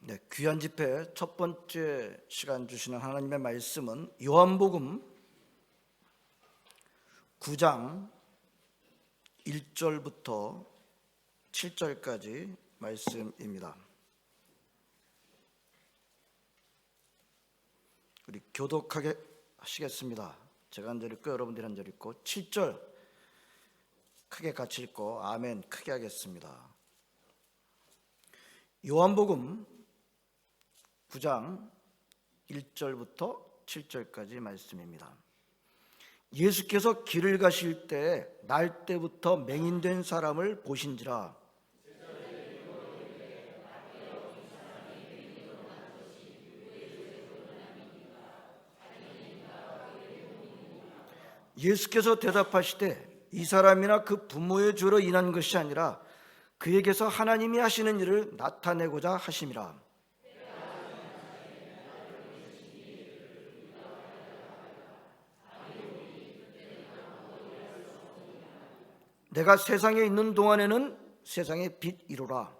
네, 귀한 집회 첫 번째 시간 주시는 하나님의 말씀은 요한복음 9장 1절부터 7절까지 말씀입니다. 우리 교독하게 하시겠습니다. 제가 한 절 읽고 여러분들이 한 절 읽고 7절 크게 같이 읽고 아멘 크게 하겠습니다. 요한복음 9장 1절부터 7절까지 말씀입니다. 예수께서 길을 가실 때 날 때부터 맹인된 사람을 보신지라. 예수께서 대답하시되 이 사람이나 그 부모의 죄로 인한 것이 아니라 그에게서 하나님이 하시는 일을 나타내고자 하심이라. 내가 세상에 있는 동안에는 세상의 빛이로라.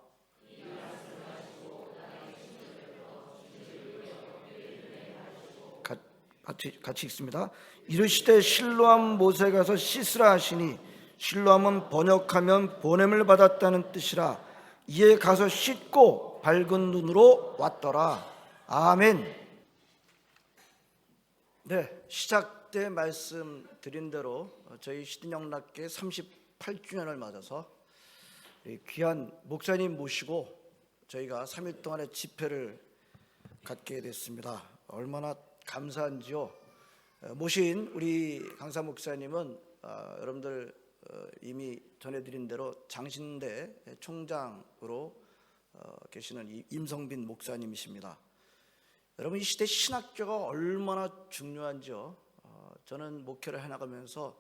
같이 읽습니다. 이르시되 실로암 못에 가서 씻으라 하시니 실로암은 번역하면 보냄을 받았다는 뜻이라. 이에 가서 씻고 밝은 눈으로 왔더라. 아멘. 네, 시작 때 말씀드린 대로 저희 시드영락교 38주년을 맞아서 귀한 목사님 모시고 저희가 3일 동안의 집회를 갖게 됐습니다. 얼마나 감사한지요. 모신 우리 강사 목사님은 여러분들 이미 전해드린 대로 장신대 총장으로 계시는 임성빈 목사님이십니다. 여러분, 이 시대 신학교가 얼마나 중요한지요. 저는 목회를 해나가면서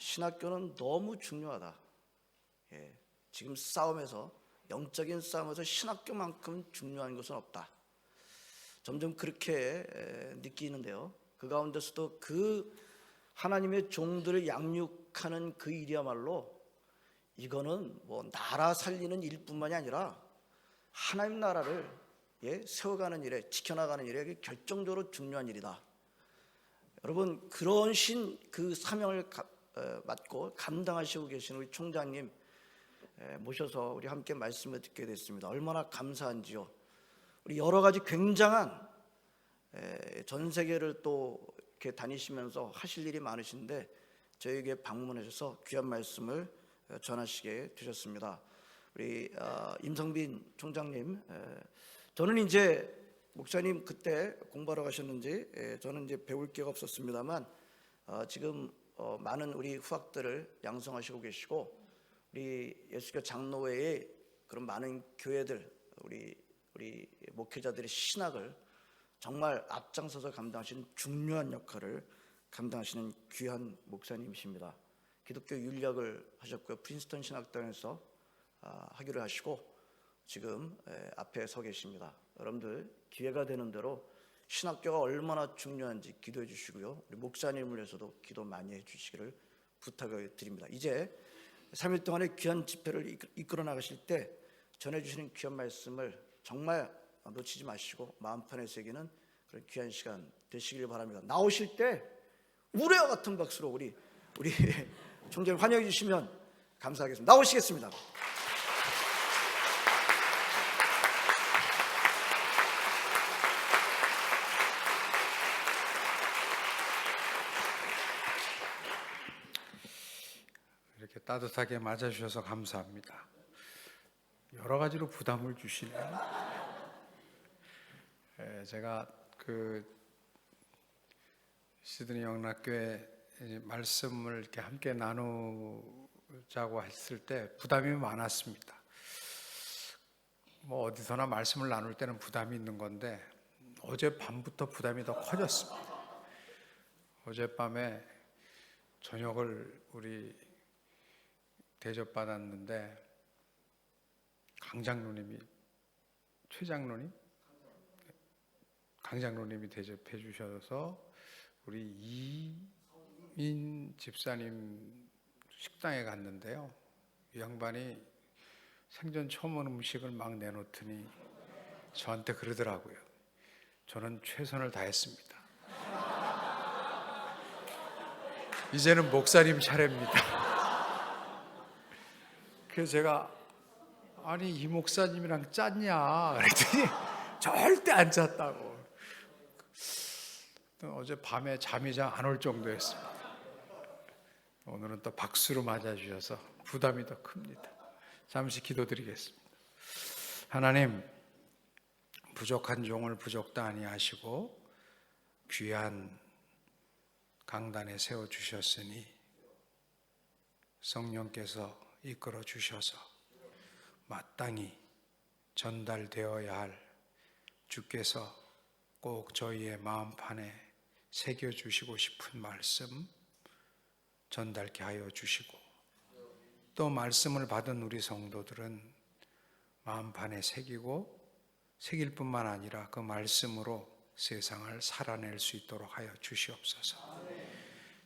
신학교는 너무 중요하다. 지금 싸움에서, 영적인 싸움에서 신학교만큼 중요한 것은 없다. 점점 그렇게 느끼는데요. 그 가운데서도 그 하나님의 종들을 양육하는 그 일이야말로 이거는 뭐 나라 살리는 일뿐만이 아니라 하나님 나라를 세워가는 일에, 지켜나가는 일에 결정적으로 중요한 일이다. 여러분, 그런 그 사명을 맡고 감당하시고 계신 우리 총장님 모셔서 우리 함께 말씀을 듣게 됐습니다. 얼마나 감사한지요. 우리 여러 가지 굉장한 전 세계를 또 이렇게 다니시면서 하실 일이 많으신데 저에게 방문하셔서 귀한 말씀을 전하시게 되셨습니다. 우리 임성빈 총장님, 저는 이제 목사님 그때 공부하러 가셨는지 저는 이제 배울 기회가 없었습니다만 지금 많은 우리 후학들을 양성하시고 계시고 우리 예수교 장로회의 그런 많은 교회들 우리 목회자들의 신학을 정말 앞장서서 감당하시는 중요한 역할을 감당하시는 귀한 목사님이십니다. 기독교 윤리학을 하셨고요. 프린스턴 신학당에서 학위를 하시고 지금 앞에 서 계십니다. 여러분들 기회가 되는 대로 신학교가 얼마나 중요한지 기도해 주시고요. 우리 목사님을 위해서도 기도 많이 해 주시기를 부탁을 드립니다. 이제 3일 동안의 귀한 집회를 이끌어 나가실 때 전해주시는 귀한 말씀을 정말 놓치지 마시고 마음판에 새기는 그런 귀한 시간 되시길 바랍니다. 나오실 때 우레와 같은 박수로 우리 총장님 환영해 주시면 감사하겠습니다. 나오시겠습니다. 이렇게 따뜻하게 맞아주셔서 감사합니다. 여러 가지로 부담을 주시네요. 제가 그 시드니 영락교회 말씀을 이렇게 함께 나누자고 했을 때 부담이 많았습니다. 뭐 어디서나 말씀을 나눌 때는 부담이 있는 건데 어젯밤부터 부담이 더 커졌습니다. 어젯밤에 저녁을 우리 대접받았는데 강장로님이 대접해 주셔서 우리 이민 집사님 식당에 갔는데요. 이 양반이 생전 처음 온 음식을 막 내놓더니 저한테 그러더라고요. 저는 최선을 다했습니다. 이제는 목사님 차례입니다. 그래서 제가 아니 이 목사님이랑 짰냐 그랬더니 절대 안 짰다고. 어제 밤에 잠이 잘 안 올 정도였습니다. 오늘은 또 박수로 맞아주셔서 부담이 더 큽니다. 잠시 기도드리겠습니다. 하나님, 부족한 종을 부족도 아니하시고 귀한 강단에 세워주셨으니 성령께서 이끌어 주셔서 마땅히 전달되어야 할 주께서 꼭 저희의 마음판에 새겨주시고 싶은 말씀 전달케 하여 주시고, 또 말씀을 받은 우리 성도들은 마음판에 새길 뿐만 아니라 그 말씀으로 세상을 살아낼 수 있도록 하여 주시옵소서.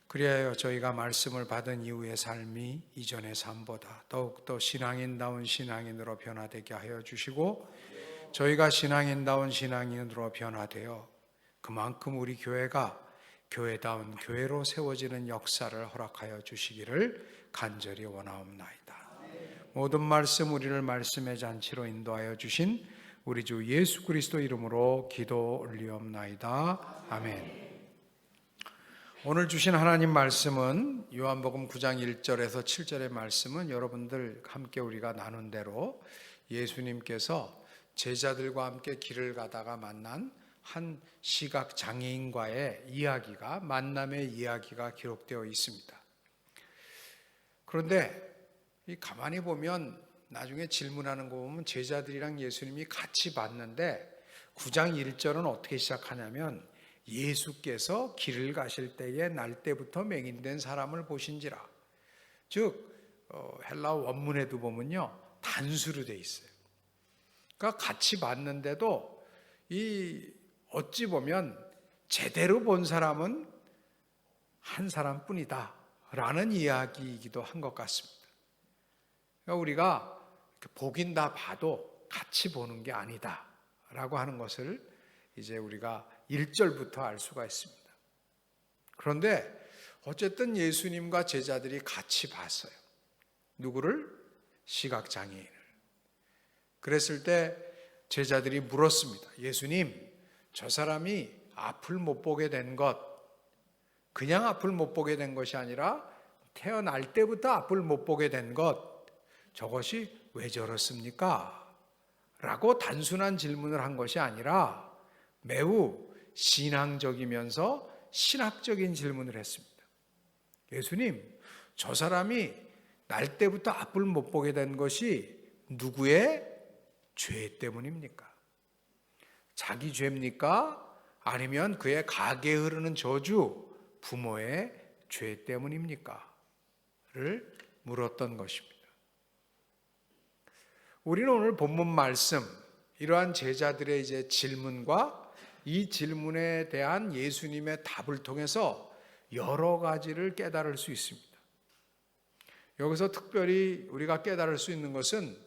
그리하여 저희가 말씀을 받은 이후의 삶이 이전의 삶보다 더욱더 신앙인다운 신앙인으로 변화되게 하여 주시고, 저희가 신앙인다운 신앙인으로 변화되어 그만큼 우리 교회가 교회다운 교회로 세워지는 역사를 허락하여 주시기를 간절히 원하옵나이다. 모든 말씀 우리를 말씀의 잔치로 인도하여 주신 우리 주 예수 그리스도 이름으로 기도 올리옵나이다. 아멘. 오늘 주신 하나님 말씀은 요한복음 9장 1절에서 7절의 말씀은 여러분들 함께 우리가 나눈 대로 예수님께서 제자들과 함께 길을 가다가 만난 한 시각 장애인과의 이야기가, 만남의 이야기가 기록되어 있습니다. 그런데 가만히 보면 나중에 질문하는 거 보면 제자들이랑 예수님이 같이 봤는데 9장 1절은 어떻게 시작하냐면 예수께서 길을 가실 때에 날 때부터 맹인된 사람을 보신지라. 즉 헬라 원문에도 보면요 단수로 돼 있어요. 그러니까 같이 봤는데도 어찌 보면 제대로 본 사람은 한 사람뿐이다 라는 이야기이기도 한 것 같습니다. 그러니까 우리가 보긴 다 봐도 같이 보는 게 아니다 라고 하는 것을 이제 우리가 1절부터 알 수가 있습니다. 그런데 어쨌든 예수님과 제자들이 같이 봤어요. 누구를? 시각장애인을. 그랬을 때 제자들이 물었습니다. 예수님, 저 사람이 앞을 못 보게 된 것, 그냥 앞을 못 보게 된 것이 아니라 태어날 때부터 앞을 못 보게 된 것, 저것이 왜 저렇습니까? 라고 단순한 질문을 한 것이 아니라 매우 신앙적이면서 신학적인 질문을 했습니다. 예수님, 저 사람이 날 때부터 앞을 못 보게 된 것이 누구의 죄 때문입니까? 자기 죄입니까? 아니면 그의 가게에 흐르는 저주, 부모의 죄 때문입니까? 를 물었던 것입니다. 우리는 오늘 본문 말씀, 이러한 제자들의 이제 질문과 이 질문에 대한 예수님의 답을 통해서 여러 가지를 깨달을 수 있습니다. 여기서 특별히 우리가 깨달을 수 있는 것은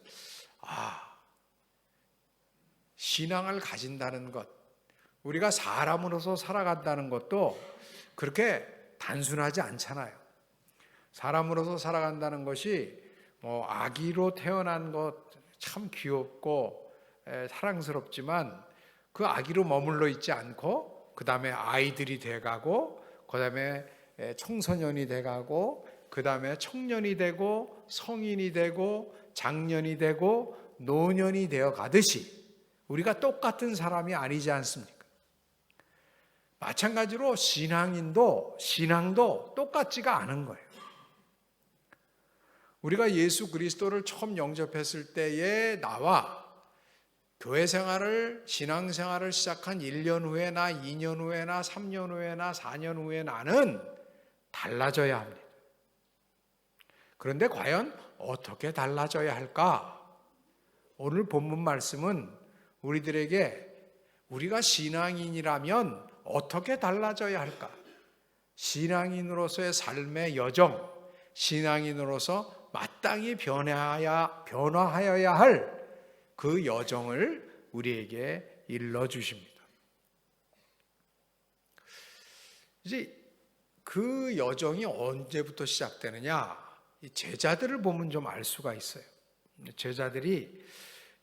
신앙을 가진다는 것, 우리가 사람으로서 살아간다는 것도 그렇게 단순하지 않잖아요. 사람으로서 살아간다는 것이 아기로 태어난 것 참 귀엽고 사랑스럽지만 그 아기로 머물러 있지 않고 그 다음에 아이들이 돼가고 그 다음에 청소년이 돼가고 그 다음에 청년이 되고 성인이 되고 장년이 되고 노년이 되어 가듯이 우리가 똑같은 사람이 아니지 않습니까? 마찬가지로 신앙도 똑같지가 않은 거예요. 우리가 예수 그리스도를 처음 영접했을 때에 나와 교회 생활을, 신앙 생활을 시작한 1년 후에나 2년 후에나 3년 후에나 4년 후에 나는 달라져야 합니다. 그런데 과연 어떻게 달라져야 할까? 오늘 본문 말씀은 우리들에게 우리가 신앙인이라면 어떻게 달라져야 할까? 신앙인으로서의 삶의 여정, 신앙인으로서 마땅히 변화하여야 할 그 여정을 우리에게 일러 주십니다. 이제 그 여정이 언제부터 시작되느냐? 이 제자들을 보면 좀 알 수가 있어요. 제자들이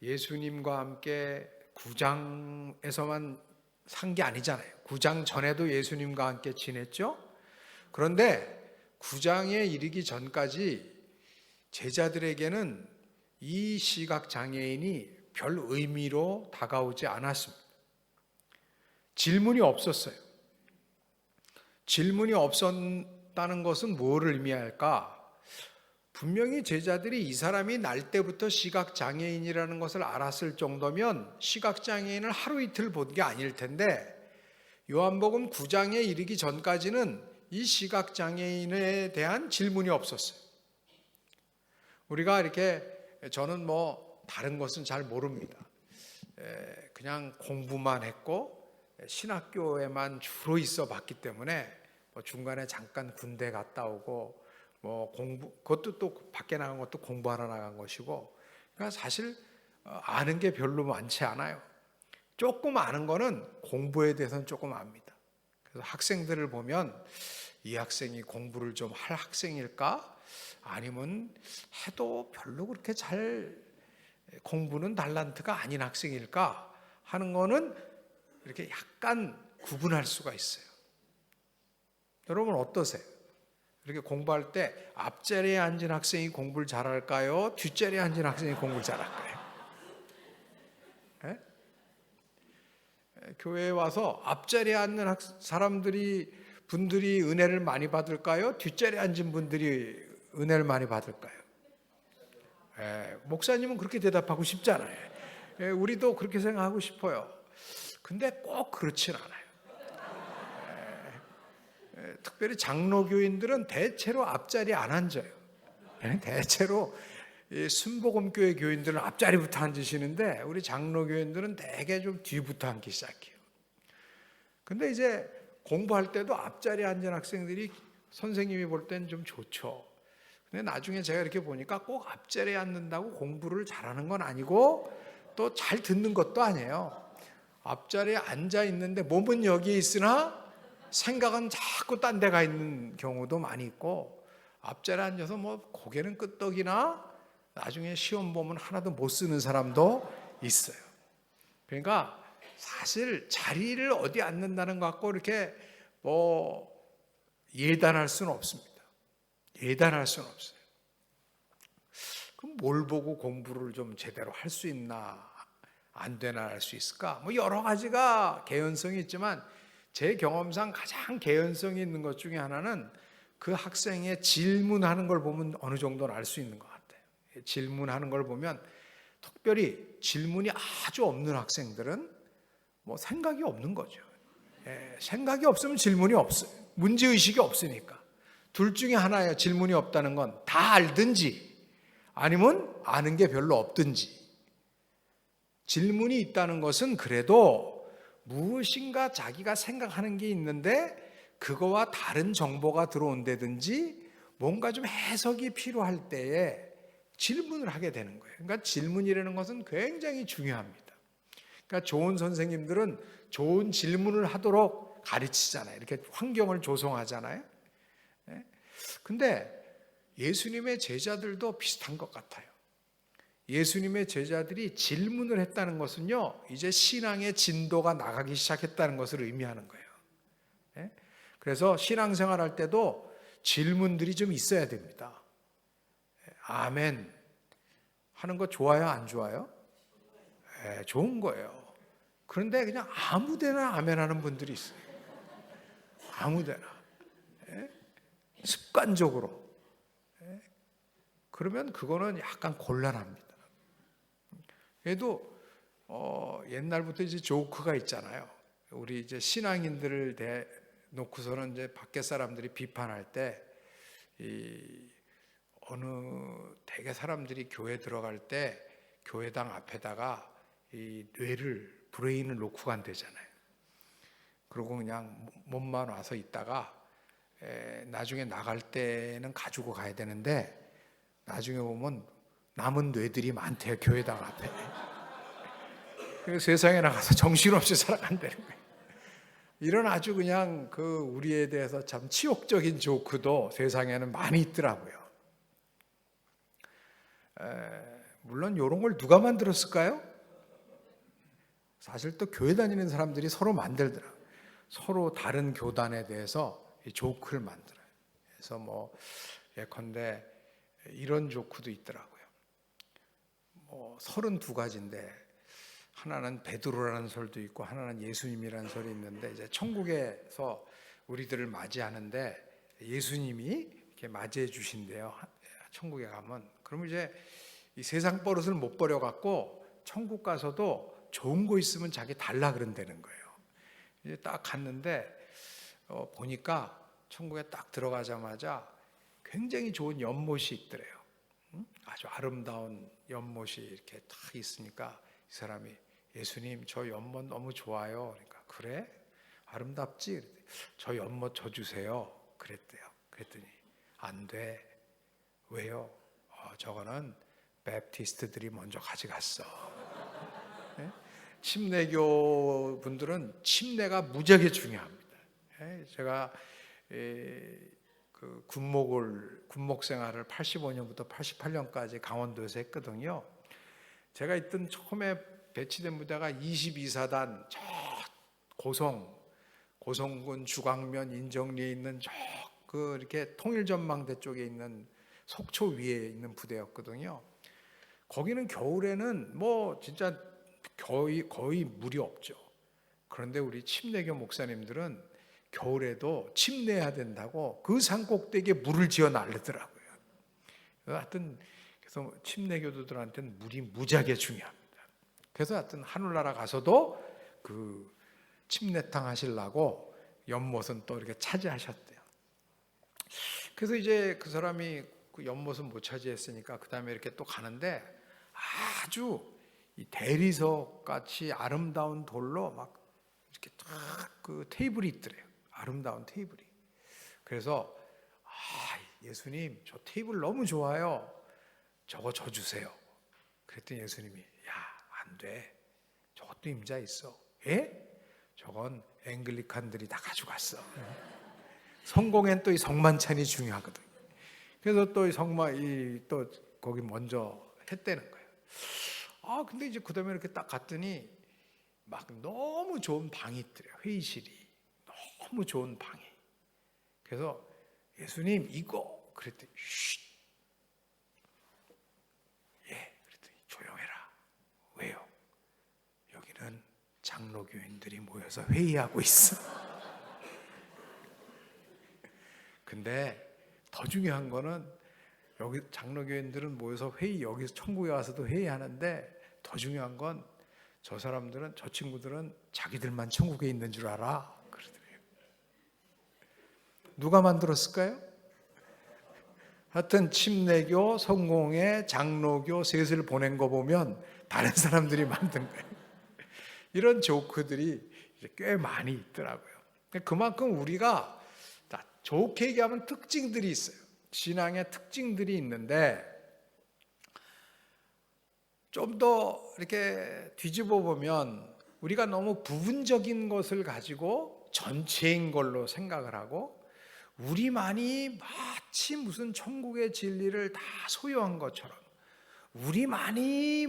예수님과 함께 구장에서만 산 게 아니잖아요. 구장 전에도 예수님과 함께 지냈죠. 그런데 구장에 이르기 전까지 제자들에게는 이 시각장애인이 별 의미로 다가오지 않았습니다. 질문이 없었어요. 질문이 없었다는 것은 무엇을 의미할까? 분명히 제자들이 이 사람이 날 때부터 시각장애인이라는 것을 알았을 정도면 시각장애인을 하루 이틀 본 게 아닐 텐데, 요한복음 9장에 이르기 전까지는 이 시각장애인에 대한 질문이 없었어요. 우리가 이렇게, 저는 다른 것은 잘 모릅니다. 그냥 공부만 했고 신학교에만 주로 있어 봤기 때문에 중간에 잠깐 군대 갔다 오고 그것도 또 밖에 나간 것도 공부하러 나간 것이고, 그러니까 사실 아는 게 별로 많지 않아요. 조금 아는 거는 공부에 대해서는 조금 압니다. 그래서 학생들을 보면 이 학생이 공부를 좀 할 학생일까? 아니면 해도 별로 그렇게 잘 공부는 달란트가 아닌 학생일까 하는 거는 이렇게 약간 구분할 수가 있어요. 여러분 어떠세요? 이렇게 공부할 때 앞자리에 앉은 학생이 공부를 잘할까요? 뒷자리에 앉은 학생이 공부를 잘할까요? 네? 교회에 와서 앞자리에 앉는 분들이 은혜를 많이 받을까요? 뒷자리에 앉은 분들이 은혜를 많이 받을까요? 목사님은 그렇게 대답하고 싶잖아요. 우리도 그렇게 생각하고 싶어요. 근데 꼭 그렇진 않아요. 특별히 장로교인들은 대체로 앞자리에 안 앉아요. 대체로 순복음교회 교인들은 앞자리부터 앉으시는데 우리 장로교인들은 대개 좀 뒤부터 앉기 시작해요. 근데 이제 공부할 때도 앞자리에 앉은 학생들이 선생님이 볼 땐 좀 좋죠. 근데 나중에 제가 이렇게 보니까 꼭 앞자리에 앉는다고 공부를 잘하는 건 아니고 또 잘 듣는 것도 아니에요. 앞자리에 앉아 있는데 몸은 여기에 있으나 생각은 자꾸 딴 데 가 있는 경우도 많이 있고, 앞자리에 앉아서 고개는 끄덕이나 나중에 시험 보면 하나도 못 쓰는 사람도 있어요. 그러니까 사실 자리를 어디 앉는다는 것 갖고 이렇게 예단할 수는 없습니다. 예단할 수는 없어요. 그럼 뭘 보고 공부를 좀 제대로 할 수 있나 안 되나 할 수 있을까? 여러 가지가 개연성이 있지만 제 경험상 가장 개연성이 있는 것 중에 하나는 그 학생의 질문하는 걸 보면 어느 정도는 알 수 있는 것 같아요. 질문하는 걸 보면 특별히 질문이 아주 없는 학생들은 생각이 없는 거죠. 생각이 없으면 질문이 없어요. 문제의식이 없으니까. 둘 중에 하나예요. 질문이 없다는 건 다 알든지 아니면 아는 게 별로 없든지. 질문이 있다는 것은 그래도 무엇인가 자기가 생각하는 게 있는데 그거와 다른 정보가 들어온다든지 뭔가 좀 해석이 필요할 때에 질문을 하게 되는 거예요. 그러니까 질문이라는 것은 굉장히 중요합니다. 그러니까 좋은 선생님들은 좋은 질문을 하도록 가르치잖아요. 이렇게 환경을 조성하잖아요. 근데 예수님의 제자들도 비슷한 것 같아요. 예수님의 제자들이 질문을 했다는 것은요, 이제 신앙의 진도가 나가기 시작했다는 것을 의미하는 거예요. 그래서 신앙생활 할 때도 질문들이 좀 있어야 됩니다. 아멘 하는 거 좋아요, 안 좋아요? 좋은 거예요. 그런데 그냥 아무데나 아멘 하는 분들이 있어요. 아무데나. 습관적으로. 그러면 그거는 약간 곤란합니다. 그래도 옛날부터 이제 조크가 있잖아요. 우리 이제 신앙인들을 놓고서는 이제 밖에 사람들이 비판할 때 어느 대개 사람들이 교회 들어갈 때 교회당 앞에다가 이 브레인을 놓고 간대잖아요. 그리고 그냥 몸만 와서 있다가 나중에 나갈 때는 가지고 가야 되는데 나중에 보면 남은 뇌들이 많대요, 교회당 앞에. 그래서 세상에 나가서 정신없이 살아간다는 거예요. 이런 아주 그냥 그 우리에 대해서 참 치욕적인 조크도 세상에는 많이 있더라고요. 물론 이런 걸 누가 만들었을까요? 사실 또 교회 다니는 사람들이 서로 만들더라고요. 서로 다른 교단에 대해서 이 조크를 만들어요. 그래서 뭐 예컨대 이런 조크도 있더라고요. 뭐 32가지인데 하나는 베드로라는 설도 있고 하나는 예수님이라는 설이 있는데, 이제 천국에서 우리들을 맞이하는데 예수님이 이렇게 맞이해 주신대요. 천국에 가면. 그러면 이제 이 세상 버릇을 못 버려 갖고 천국 가서도 좋은 거 있으면 자기 달라 그런다는 거예요. 이제 딱 갔는데 보니까 천국에 딱 들어가자마자 굉장히 좋은 연못이 있더래요. 아주 아름다운 연못이 이렇게 딱 있으니까 이 사람이, 예수님 저 연못 너무 좋아요. 그러니까 그래? 아름답지? 저 연못 줘 주세요. 그랬대요. 그랬더니 안 돼. 왜요? 저거는 베프티스트들이 먼저 가져갔어. 네? 침례교 분들은 침례가 무지하게 중요합니다. 제가 그 군목 생활을 85년부터 88년까지 강원도에서 했거든요. 제가 있던 처음에 배치된 부대가 22사단 저 고성군 주광면 인정리에 있는 저 그 이렇게 통일전망대 쪽에 있는 속초 위에 있는 부대였거든요. 거기는 겨울에는 뭐 진짜 거의 물이 없죠. 그런데 우리 침례교 목사님들은 겨울에도 침례해야 된다고 그 산 꼭대기에 물을 지어 날르더라고요. 하여튼 그래서 침례교도들한테는 물이 무지하게 중요합니다. 그래서 하여튼 하늘나라 가서도 그 침례탕 하시려고 연못은 또 이렇게 차지하셨대요. 그래서 이제 그 사람이 그 연못은 못 차지했으니까 그 다음에 이렇게 또 가는데 아주 이 대리석 같이 아름다운 돌로 막 이렇게 딱 그 테이블이 있더래요. 아름다운 테이블이. 그래서 예수님 저 테이블 너무 좋아요. 저거 줘 주세요. 그랬더니 예수님이 안 돼. 저것도 임자 있어. 예? 저건 앵글리칸들이 다 가져갔어. 성공엔 또 이 성만찬이 중요하거든. 그래서 또 또 거기 먼저 했다는 거예요. 근데 이제 그다음에 이렇게 딱 갔더니 막 너무 좋은 방이 있더래요. 회의실이 너무 좋은 방이. 그래서 예수님 이거 그랬더니 그랬더니 조용해라. 왜요? 여기는 장로교인들이 모여서 회의하고 있어. 근데 더 중요한 거는 여기 장로교인들은 모여서 여기서 천국에 와서도 회의하는데 더 중요한 건 저 사람들은, 저 친구들은 자기들만 천국에 있는 줄 알아. 그러더래요. 누가 만들었을까요? 하여튼 침례교, 성공회, 장로교 셋을 보낸 거 보면 다른 사람들이 만든 거예요. 이런 조크들이 이제 꽤 많이 있더라고요. 그만큼 우리가 좋게 얘기하면 특징들이 있어요. 신앙의 특징들이 있는데 좀 더 이렇게 뒤집어 보면 우리가 너무 부분적인 것을 가지고 전체인 걸로 생각을 하고 우리만이 마치 무슨 천국의 진리를 다 소유한 것처럼 우리만이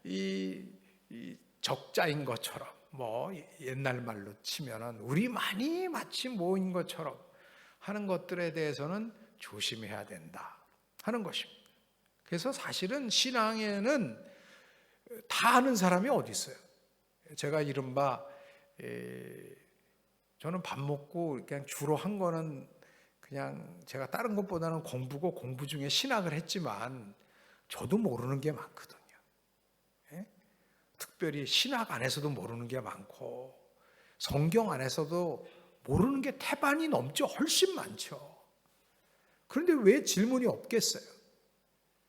이 적자인 것처럼 옛날 말로 치면은 우리만이 마치 모인 것처럼 하는 것들에 대해서는 조심해야 된다 하는 것입니다. 그래서 사실은 신앙에는 다 아는 사람이 어디 있어요? 제가 이른바 저는 밥 먹고 그냥 주로 한 거는 그냥 제가 다른 것보다는 공부고 공부 중에 신학을 했지만 저도 모르는 게 많거든요. 특별히 신학 안에서도 모르는 게 많고 성경 안에서도 모르는 게 태반이 넘죠. 훨씬 많죠. 그런데 왜 질문이 없겠어요?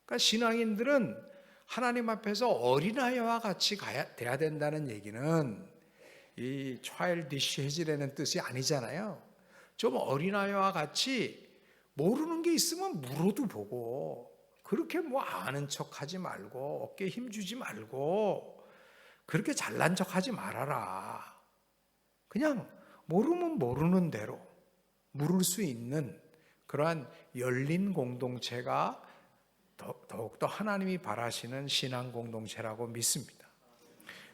그러니까 신앙인들은 하나님 앞에서 어린아이와 같이 돼야 된다는 얘기는 이 childish이라는 뜻이 아니잖아요. 좀 어린아이와 같이 모르는 게 있으면 물어도 보고 그렇게 아는 척하지 말고 어깨에 힘주지 말고 그렇게 잘난 척하지 말아라. 그냥 모르면 모르는 대로 물을 수 있는 그러한 열린 공동체가 더욱더 하나님이 바라시는 신앙 공동체라고 믿습니다.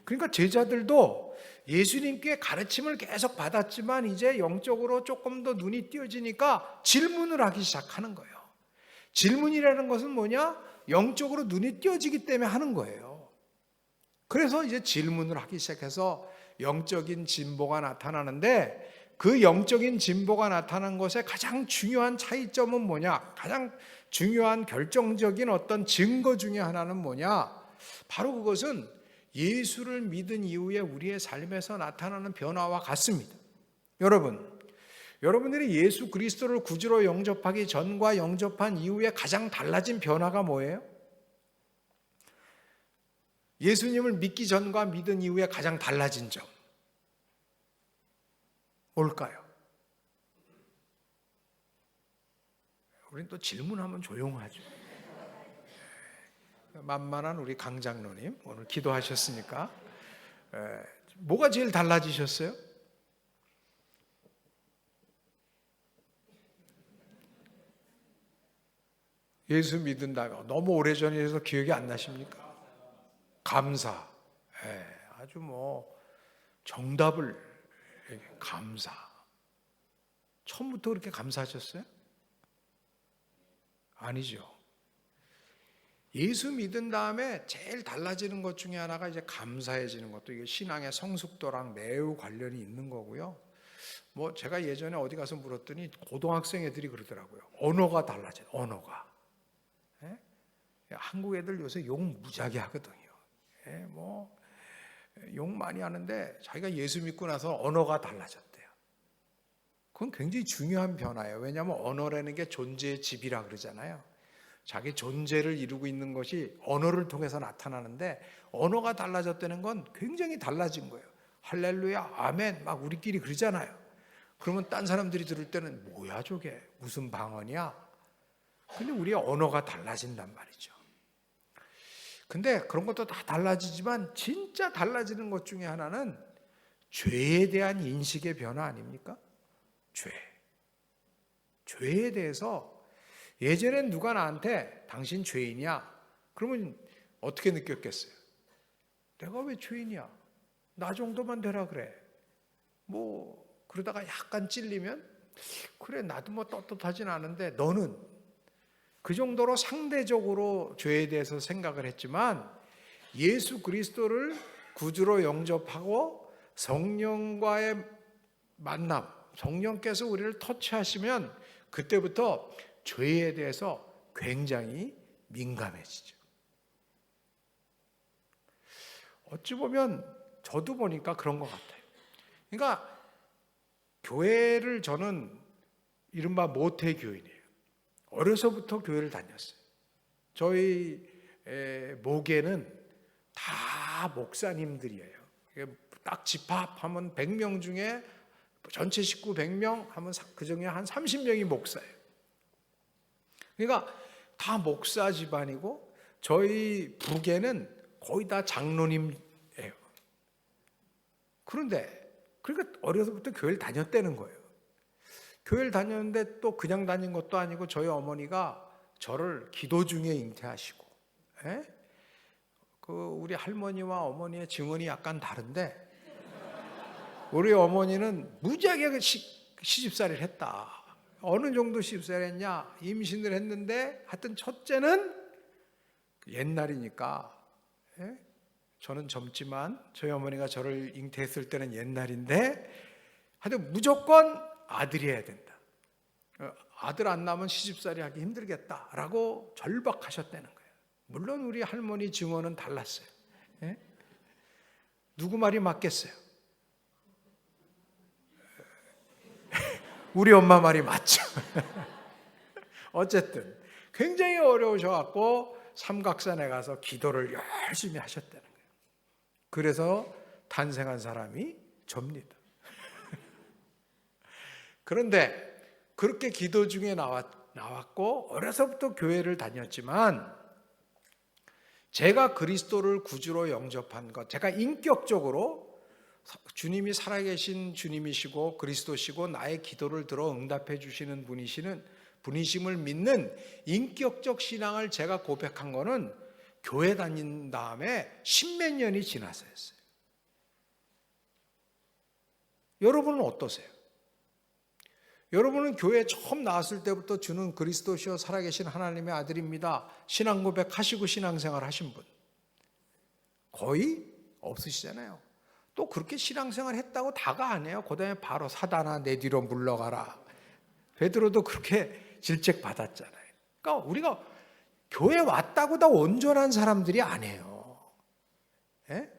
그러니까 제자들도 예수님께 가르침을 계속 받았지만 이제 영적으로 조금 더 눈이 띄어지니까 질문을 하기 시작하는 거예요. 질문이라는 것은 뭐냐? 영적으로 눈이 띄어지기 때문에 하는 거예요. 그래서 이제 질문을 하기 시작해서 영적인 진보가 나타나는데, 그 영적인 진보가 나타난 것의 가장 중요한 차이점은 뭐냐? 가장 중요한 결정적인 어떤 증거 중에 하나는 뭐냐? 바로 그것은 예수를 믿은 이후에 우리의 삶에서 나타나는 변화와 같습니다. 여러분들이 예수 그리스도를 구주로 영접하기 전과 영접한 이후에 가장 달라진 변화가 뭐예요? 예수님을 믿기 전과 믿은 이후에 가장 달라진 점 뭘까요? 우린 또 질문하면 조용하죠. 만만한 우리 강 장로님 오늘 기도하셨으니까 뭐가 제일 달라지셨어요? 예수 믿는다고 너무 오래전이라서 기억이 안 나십니까? 감사. 아주 정답을 감사. 처음부터 그렇게 감사하셨어요? 아니죠. 예수 믿은 다음에 제일 달라지는 것 중에 하나가 이제 감사해지는 것도, 이게 신앙의 성숙도랑 매우 관련이 있는 거고요. 제가 예전에 어디 가서 물었더니 고등학생 애들이 그러더라고요. 언어가 달라져요. 언어가. 한국 애들 요새 욕 무지하게 하거든요. 욕 많이 하는데 자기가 예수 믿고 나서 언어가 달라졌대요. 그건 굉장히 중요한 변화예요. 왜냐하면 언어라는 게 존재의 집이라 그러잖아요. 자기 존재를 이루고 있는 것이 언어를 통해서 나타나는데, 언어가 달라졌다는 건 굉장히 달라진 거예요. 할렐루야, 아멘 막 우리끼리 그러잖아요. 그러면 딴 사람들이 들을 때는 뭐야 저게 무슨 방언이야? 근데 우리의 언어가 달라진단 말이죠. 근데 그런 것도 다 달라지지만 진짜 달라지는 것 중에 하나는 죄에 대한 인식의 변화 아닙니까? 죄에 대해서, 예전엔 누가 나한테 당신 죄인이야? 그러면 어떻게 느꼈겠어요? 내가 왜 죄인이야? 나 정도만 되라 그래. 그러다가 약간 찔리면 그래 나도 떳떳하진 않은데 너는, 그 정도로 상대적으로 죄에 대해서 생각을 했지만, 예수 그리스도를 구주로 영접하고 성령과의 만남, 성령께서 우리를 터치하시면 그때부터 죄에 대해서 굉장히 민감해지죠. 어찌 보면 저도 보니까 그런 것 같아요. 그러니까 교회를 저는 이른바 모태교인이에요. 어려서부터 교회를 다녔어요. 저희 목에는 다 목사님들이에요. 딱 집합하면 100명 중에 전체 식구 100명 하면 그 중에 한 30명이 목사예요. 그러니까 다 목사 집안이고, 저희 북에는 거의 다 장로님이에요. 그러니까 어려서부터 교회를 다녔다는 거예요. 교회를 다녔는데 또 그냥 다닌 것도 아니고, 저희 어머니가 저를 기도 중에 잉태하시고, 우리 할머니와 어머니의 증언이 약간 다른데, 우리 어머니는 무지하게 시집살이를 했다. 어느 정도 시집살이 했냐? 임신을 했는데, 하여튼 첫째는 옛날이니까, 저는 젊지만 저희 어머니가 저를 잉태했을 때는 옛날인데, 하여튼 무조건 아들이어야 된다. 아들 안 낳으면 시집살이 하기 힘들겠다라고 절박하셨다는 거예요. 물론 우리 할머니 증언은 달랐어요. 누구 말이 맞겠어요? 우리 엄마 말이 맞죠. 어쨌든 굉장히 어려우셔갖고 삼각산에 가서 기도를 열심히 하셨다는 거예요. 그래서 탄생한 사람이 접니다. 그런데 그렇게 기도 중에 나왔고, 어려서부터 교회를 다녔지만, 제가 그리스도를 구주로 영접한 것, 제가 인격적으로 주님이 살아계신 주님이시고 그리스도시고 나의 기도를 들어 응답해 주시는 분이심을 믿는 인격적 신앙을 제가 고백한 거는 교회 다닌 다음에 십몇 년이 지나서였어요. 여러분은 어떠세요? 여러분은 교회 처음 나왔을 때부터 주는 그리스도시여 살아계신 하나님의 아들입니다. 신앙 고백하시고 신앙생활 하신 분 거의 없으시잖아요. 또 그렇게 신앙생활 했다고 다가 아니에요. 그 다음에 바로 사단아 내 뒤로 물러가라. 베드로도 그렇게 질책 받았잖아요. 그러니까 우리가 교회 왔다고 다 온전한 사람들이 아니에요. 예?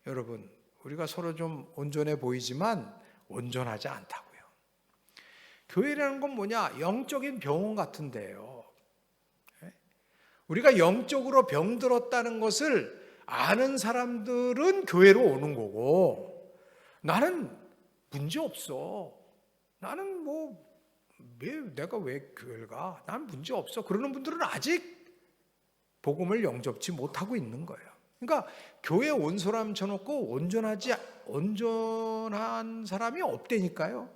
여러분, 우리가 서로 좀 온전해 보이지만 온전하지 않다고요. 교회라는 건 뭐냐? 영적인 병원 같은 데예요. 예? 우리가 영적으로 병들었다는 것을 아는 사람들은 교회로 오는 거고, 나는 문제 없어. 나는 내가 왜 교회를 가? 난 문제 없어. 그러는 분들은 아직 복음을 영접지 못하고 있는 거예요. 그러니까 교회에 온 사람 쳐놓고 온전한 사람이 없다니까요.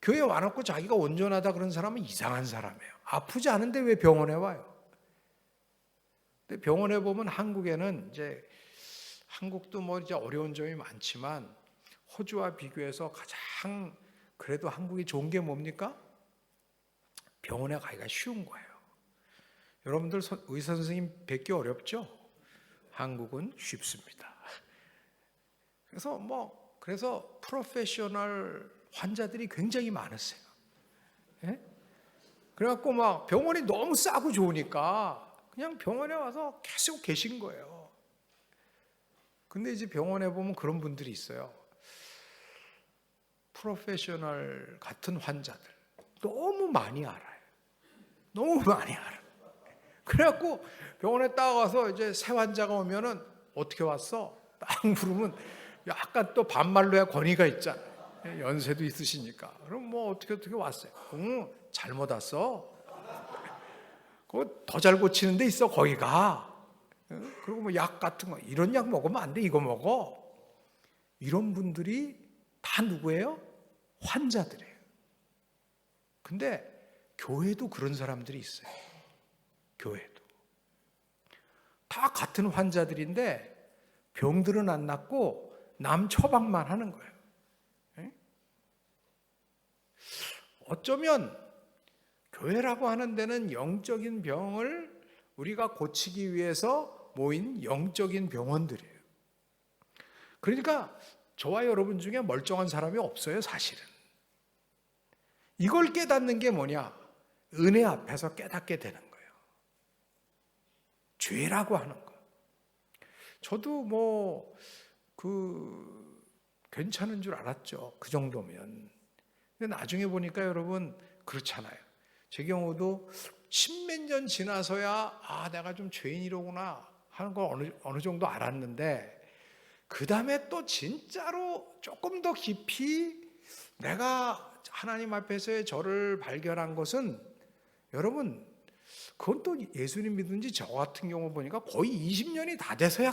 교회에 와놓고 자기가 온전하다 그런 사람은 이상한 사람이에요. 아프지 않은데 왜 병원에 와요? 근데 병원에 보면 한국에는 한국도 이제 어려운 점이 많지만 호주와 비교해서 가장 그래도 한국이 좋은 게 뭡니까? 병원에 가기가 쉬운 거예요. 여러분들 의사 선생님 뵙기 어렵죠? 한국은 쉽습니다. 그래서 프로페셔널 환자들이 굉장히 많았어요. 예? 그래갖고 병원이 너무 싸고 좋으니까 그냥 병원에 와서 계속 계신 거예요. 근데 이제 병원에 보면 그런 분들이 있어요. 프로페셔널 같은 환자들 너무 많이 알아요. 너무 많이 알아. 그래갖고 병원에 딱 와서 이제 새 환자가 오면은 어떻게 왔어? 딱 물으면 약간 또 반말로야 권위가 있잖아요. 연세도 있으시니까. 그럼 어떻게 왔어요? 잘못 왔어. 그거 더 잘 고치는 데 있어 거기가. 그리고 약 같은 거 이런 약 먹으면 안 돼. 이거 먹어. 이런 분들이 다 누구예요? 환자들이에요. 근데 교회도 그런 사람들이 있어요. 교회도. 다 같은 환자들인데 병들은 안 낫고 남 처방만 하는 거예요. 어쩌면 교회라고 하는 데는 영적인 병을 우리가 고치기 위해서 모인 영적인 병원들이에요. 그러니까 저와 여러분 중에 멀쩡한 사람이 없어요, 사실은. 이걸 깨닫는 게 뭐냐? 은혜 앞에서 깨닫게 되는 거예요. 죄라고 하는 거. 저도 괜찮은 줄 알았죠. 그 정도면. 근데 나중에 보니까 여러분 그렇잖아요. 제 경우도 십몇 년 지나서야 내가 좀 죄인이로구나 하는 걸 어느 정도 알았는데 그 다음에 또 진짜로 조금 더 깊이 내가 하나님 앞에서의 저를 발견한 것은 여러분 그건 또 예수님 믿은지 저 같은 경우 보니까 거의 20년이 다 돼서야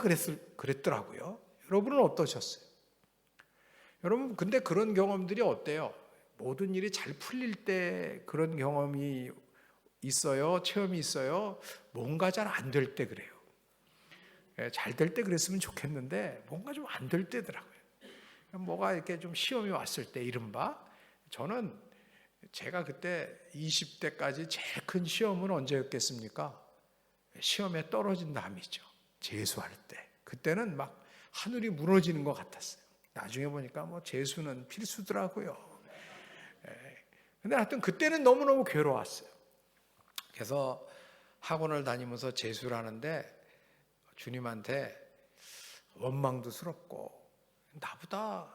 그랬더라고요. 여러분은 어떠셨어요? 여러분 근데 그런 경험들이 어때요? 모든 일이 잘 풀릴 때 그런 경험이 있어요? 체험이 있어요? 뭔가 잘 안 될 때 그래요. 잘 될 때 그랬으면 좋겠는데 뭔가 좀 안 될 때더라고요. 뭐가 이렇게 좀 시험이 왔을 때 이른바 저는 제가 그때 20대까지 제일 큰 시험은 언제였겠습니까? 시험에 떨어진 다음이죠. 재수할 때. 그때는 막 하늘이 무너지는 것 같았어요. 나중에 보니까 재수는 필수더라고요. 근데 하여튼 그때는 너무너무 괴로웠어요. 그래서 학원을 다니면서 재수를 하는데 주님한테 원망도 스럽고 나보다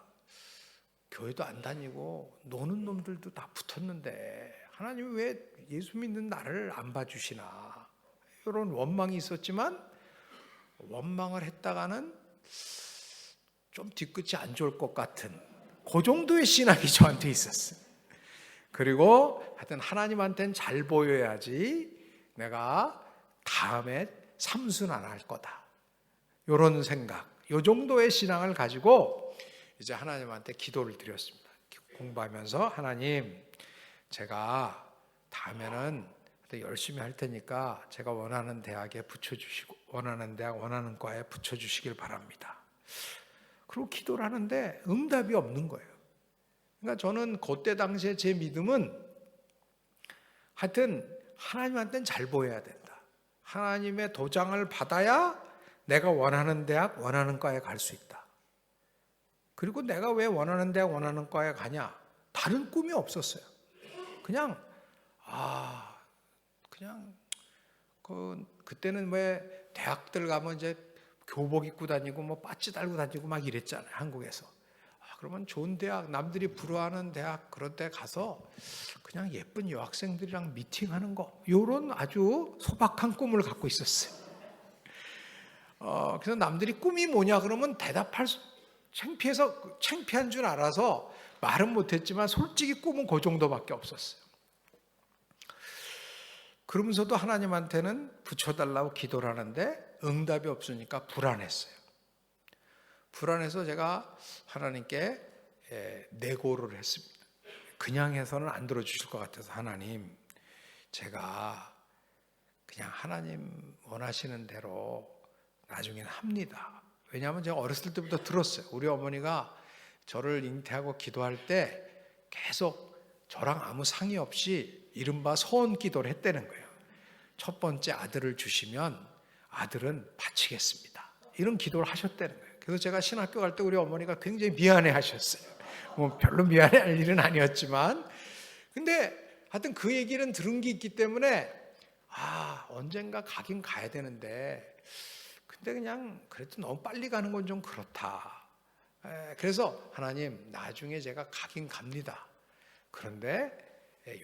교회도 안 다니고 노는 놈들도 다 붙었는데 하나님이 왜 예수 믿는 나를 안 봐주시나 이런 원망이 있었지만 원망을 했다가는 좀 뒤끝이 안 좋을 것 같은 그 정도의 신앙이 저한테 있었어요. 그리고 하여튼 하나님한테는 잘 보여야지 내가 다음에 삼순 안 할 거다. 이런 생각, 이 정도의 신앙을 가지고 이제 하나님한테 기도를 드렸습니다. 공부하면서 하나님, 제가 다음에는 열심히 할 테니까 제가 원하는 대학에 붙여주시고 원하는 대학, 원하는 과에 붙여주시길 바랍니다. 그리고 기도를 하는데 응답이 없는 거예요. 그러니까 저는 그때 당시에 제 믿음은 하여튼 하나님한테는 잘 보여야 된다. 하나님의 도장을 받아야 내가 원하는 대학, 원하는 과에 갈 수 있다. 그리고 내가 왜 원하는 대학, 원하는 과에 가냐? 다른 꿈이 없었어요. 그냥 그때는 왜 대학들 가면 이제 교복 입고 다니고 뭐 빠찌 달고 다니고 막 이랬잖아요, 한국에서. 그러면 좋은 대학, 남들이 부러워하는 대학 그런 데 가서 그냥 예쁜 여학생들이랑 미팅하는 거, 이런 아주 소박한 꿈을 갖고 있었어요. 그래서 남들이 꿈이 뭐냐 그러면 창피한 줄 알아서 말은 못했지만 솔직히 꿈은 그 정도밖에 없었어요. 그러면서도 하나님한테는 붙여달라고 기도를 하는데 응답이 없으니까 불안했어요. 불안해서 제가 하나님께 내고를 했습니다. 그냥 해서는 안 들어주실 것 같아서 하나님, 제가 그냥 하나님 원하시는 대로 나중엔 합니다. 왜냐하면 제가 어렸을 때부터 들었어요. 우리 어머니가 저를 잉태하고 기도할 때 계속 저랑 아무 상의 없이 이른바 소원 기도를 했다는 거예요. 첫 번째 아들을 주시면 아들은 바치겠습니다. 이런 기도를 하셨다는 거예요. 그래서 제가 신학교 갈 때 우리 어머니가 굉장히 미안해 하셨어요. 뭐 별로 미안해 할 일은 아니었지만, 근데 하여튼 그 얘기는 들은 게 있기 때문에 언젠가 가긴 가야 되는데, 근데 그냥 그래도 너무 빨리 가는 건 좀 그렇다. 그래서 하나님, 나중에 제가 가긴 갑니다. 그런데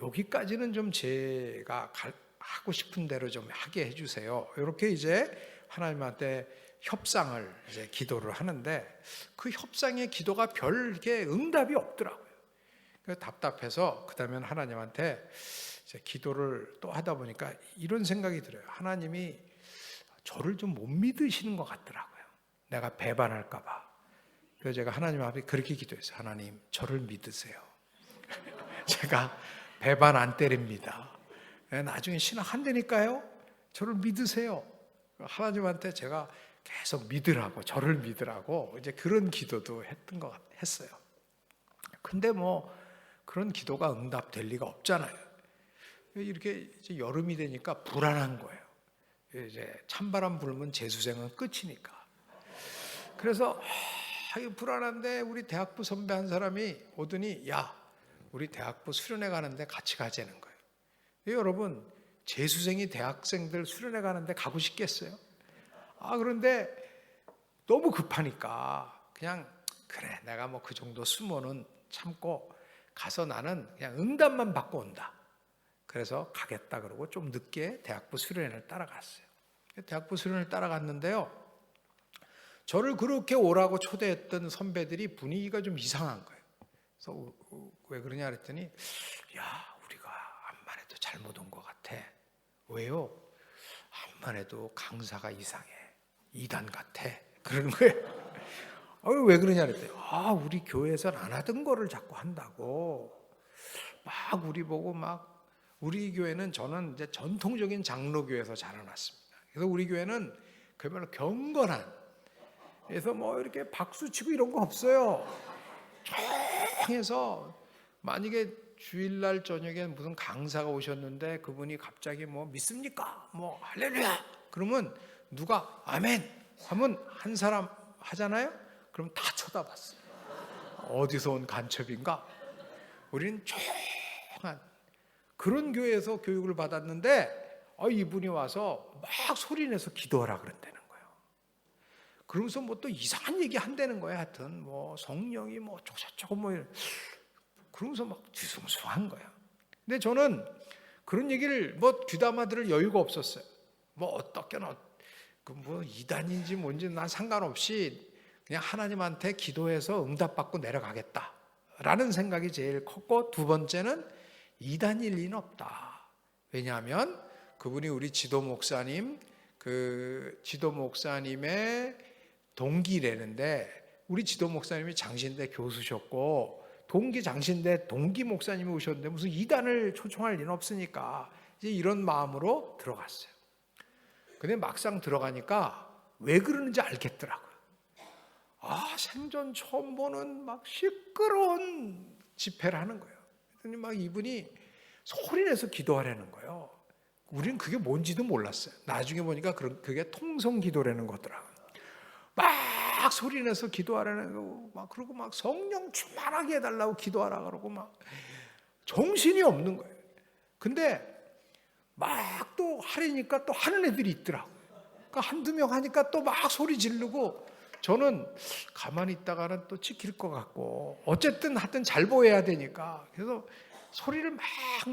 여기까지는 좀 제가 하고 싶은 대로 좀 하게 해주세요. 이렇게 이제 하나님한테 협상을 이제 기도를 하는데, 그 협상의 기도가 별 이렇게 응답이 없더라고요. 그래서 답답해서 그다음엔 하나님한테 이제 기도를 또 하다 보니까 이런 생각이 들어요. 하나님이 저를 좀 못 믿으시는 것 같더라고요. 내가 배반할까 봐. 그래서 제가 하나님 앞에 그렇게 기도했어요. 하나님, 저를 믿으세요. 제가 배반 안 때립니다. 나중에 신학 한다니까요. 저를 믿으세요. 하나님한테 제가 계속 믿으라고, 저를 믿으라고 이제 그런 기도도 했어요. 근데 뭐 그런 기도가 응답될 리가 없잖아요. 이렇게 이제 여름이 되니까 불안한 거예요. 이제 찬바람 불면 재수생은 끝이니까. 그래서 불안한데 우리 대학부 선배 한 사람이 오더니, 야, 우리 대학부 수련회 가는데 같이 가자는 거예요. 여러분, 재수생이 대학생들 수련회 가는데 가고 싶겠어요? 그런데 너무 급하니까 그냥 그래, 내가 뭐 그 정도 수모는 참고 가서 나는 그냥 응답만 받고 온다. 그래서 가겠다 그러고 좀 늦게 대학부 수련회를 따라갔어요. 대학부 수련회를 따라갔는데요, 저를 그렇게 오라고 초대했던 선배들이 분위기가 좀 이상한 거예요. 그래서 왜 그러냐 그랬더니, 야, 우리가 암만 해도 잘못 온 것 같아. 왜요? 암만 해도 강사가 이상해. 이단 같아. 그러는 거예요. 왜 그러냐 그랬더니, 우리 교회에서는 안 하던 거를 자꾸 한다고. 막 우리 보고 막, 우리 교회는, 저는 이제 전통적인 장로교회에서 자라났습니다. 그래서 우리 교회는 그야말로 경건한, 그래서 뭐 이렇게 박수 치고 이런 거 없어요. 조용해서, 만약에 주일날 저녁에 무슨 강사가 오셨는데 그분이 갑자기 뭐 믿습니까? 뭐 할렐루야! 그러면 누가 아멘! 하면 한 사람 하잖아요? 그럼 다 쳐다봤어요. 어디서 온 간첩인가? 우리는 조용한 그런 교회에서 교육을 받았는데, 이분이 와서 막 소리내서 기도하라 그런다는 거예요. 그러면서 뭐 또 이상한 얘기 한다는 거예요. 하여튼 뭐 성령이 뭐 저거 뭐 그러면서 막 뒤숭숭한 거예요. 근데 저는 그런 얘기를 뭐 귀담아 들을 여유가 없었어요. 뭐 어떻게나 뭐 이단인지 뭔지 난 상관없이 그냥 하나님한테 기도해서 응답받고 내려가겠다라는 생각이 제일 컸고, 두 번째는 이단일 리는 없다. 왜냐하면 그분이 우리 지도 목사님, 그 지도 목사님의 동기라는데, 우리 지도 목사님이 장신대 교수셨고 동기 장신대 동기 목사님이 오셨는데 무슨 이단을 초청할 리는 없으니까 이제 이런 마음으로 들어갔어요. 근데 막상 들어가니까 왜 그러는지 알겠더라고요. 생전 처음 보는 막 시끄러운 집회를 하는 거예요. 그랬더니 막 이분이 소리내서 기도하라는 거예요. 우리는 그게 뭔지도 몰랐어요. 나중에 보니까 그게 통성기도라는 거더라고요. 막 소리내서 기도하라는 거, 막 그러고 막 성령 충만하게 해달라고 기도하라 그러고 막 정신이 없는 거예요. 근데 막 또 하려니까 또 하는 애들이 있더라고요. 그러니까 한두 명 하니까 또 막 소리 지르고, 저는 가만히 있다가는 또 찍힐 것 같고 어쨌든 하여튼 잘 보여야 되니까 그래서 소리를 막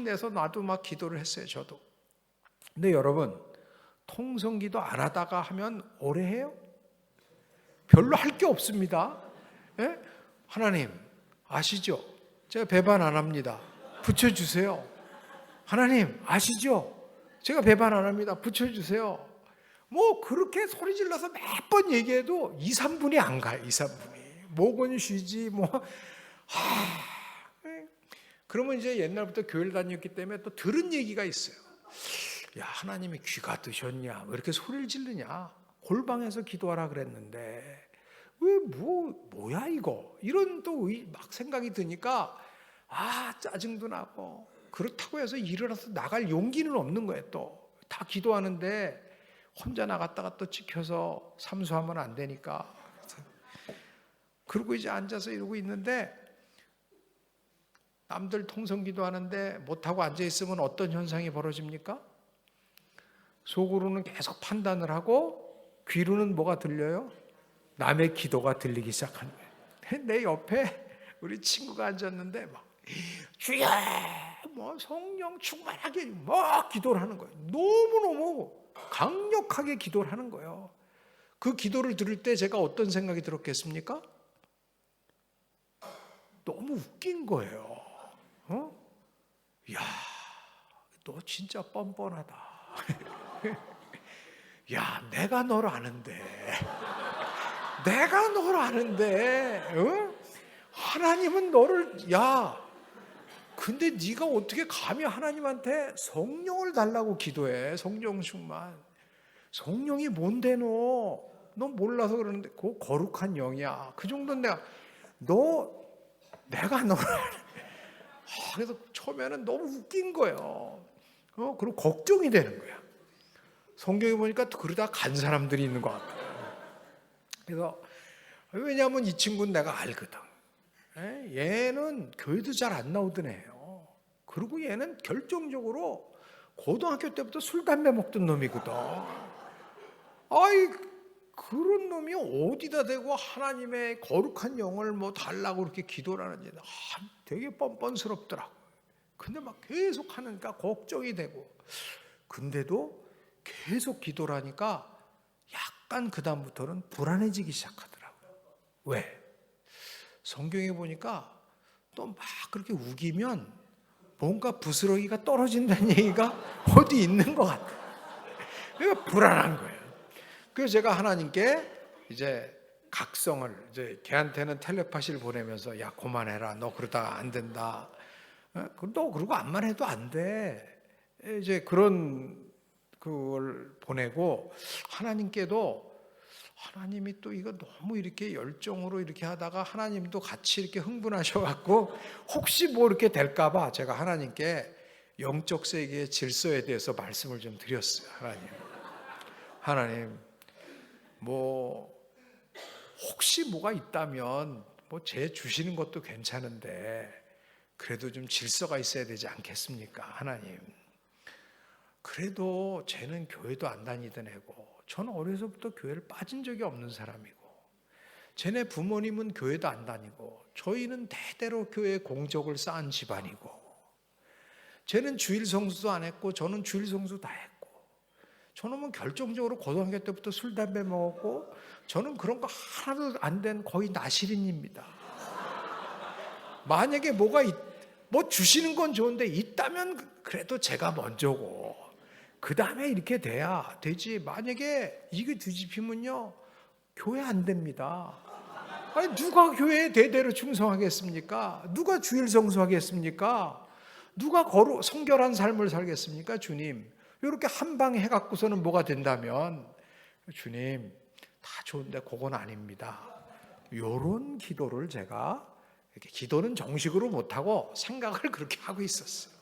내서 나도 막 기도를 했어요, 저도. 근데 여러분, 통성기도 안 하다가 하면 오래 해요? 별로 할 게 없습니다. 예? 하나님 아시죠? 제가 배반 안 합니다. 붙여주세요. 하나님 아시죠? 제가 배반 안 합니다. 붙여주세요. 뭐 그렇게 소리 질러서 몇 번 얘기해도 2, 3분이 안 가요. 2, 3분이. 목은 쉬지 뭐. 그러면 이제 옛날부터 교회를 다녔기 때문에 또 들은 얘기가 있어요. 야, 하나님이 귀가 뜨셨냐? 왜 이렇게 소리를 지르냐? 골방에서 기도하라 그랬는데 왜 뭐야 이거? 이런 또 막 생각이 드니까 짜증도 나고, 그렇다고 해서 일어나서 나갈 용기는 없는 거예요. 또 다 기도하는데 혼자 나갔다가 또 찍혀서 삼수하면 안 되니까. 그러고 이제 앉아서 이러고 있는데 남들 통성기도 하는데 못하고 앉아있으면 어떤 현상이 벌어집니까? 속으로는 계속 판단을 하고 귀로는 뭐가 들려요? 남의 기도가 들리기 시작하는 거예요. 내 옆에 우리 친구가 앉았는데 막 주여 뭐 성령 충만하게 막 기도를 하는 거예요. 너무너무 강력하게 기도를 하는 거예요. 그 기도를 들을 때 제가 어떤 생각이 들었겠습니까? 너무 웃긴 거예요. 야, 너 진짜 뻔뻔하다. 야, 내가 널 아는데 하나님은 너를, 야, 근데 네가 어떻게 감히 하나님한테 성령을 달라고 기도해? 성령 충만. 성령이 뭔데 너 몰라서 그러는데 그거 거룩한 영이야. 그 정도는 내가 너를 그래서 처음에는 너무 웃긴 거예요. 그리고 걱정이 되는 거야. 성경에 보니까 또 그러다 간 사람들이 있는 것 같아요. 그래서 왜냐하면 이 친구는 내가 알거든. 얘는 교회도 잘 안 나오던 애예요. 그리고 얘는 결정적으로 고등학교 때부터 술 담배 먹던 놈이거든. 그런 놈이 어디다 대고 하나님의 거룩한 영을 뭐 달라고 그렇게 기도를 하는지 되게 뻔뻔스럽더라고. 근데 막 계속 하니까 걱정이 되고, 근데도 계속 기도를 하니까 약간 그 다음부터는 불안해지기 시작하더라고요. 왜? 성경에 보니까 또 막 그렇게 우기면 뭔가 부스러기가 떨어진다는 얘기가 어디 있는 것 같아요. 그러니까 불안한 거예요. 그래서 제가 하나님께 이제 각성을, 이제 걔한테는 텔레파시를 보내면서 야, 그만해라. 너 그러다가 안 된다. 너 그러고 암만 해도 안 돼. 이제 그걸 보내고, 하나님께도 하나님이 또 이거 너무 이렇게 열정으로 이렇게 하다가 하나님도 같이 이렇게 흥분하셔갖고 혹시 뭐 이렇게 될까봐 제가 하나님께 영적 세계의 질서에 대해서 말씀을 좀 드렸어요. 하나님 뭐 혹시 뭐가 있다면 뭐 제 주시는 것도 괜찮은데 그래도 좀 질서가 있어야 되지 않겠습니까? 하나님, 그래도 쟤는 교회도 안 다니던 애고 저는 어려서부터 교회를 빠진 적이 없는 사람이고, 쟤네 부모님은 교회도 안 다니고 저희는 대대로 교회에 공적을 쌓은 집안이고, 쟤는 주일 성수도 안 했고 저는 주일 성수 다 했고, 저놈은 결정적으로 고등학교 때부터 술 담배 먹었고 저는 그런 거 하나도 안 된 거의 나시린입니다. 만약에 뭐 주시는 건 좋은데 있다면 그래도 제가 먼저고, 그 다음에 이렇게 돼야 되지. 만약에 이게 뒤집히면요, 교회 안 됩니다. 아니, 누가 교회에 대대로 충성하겠습니까? 누가 주일 성수하겠습니까? 누가 성결한 삶을 살겠습니까? 주님, 이렇게 한 방에 해갖고서는 뭐가 된다면, 주님, 다 좋은데 그건 아닙니다. 이런 기도를 제가, 이렇게 기도는 정식으로 못하고 생각을 그렇게 하고 있었어요.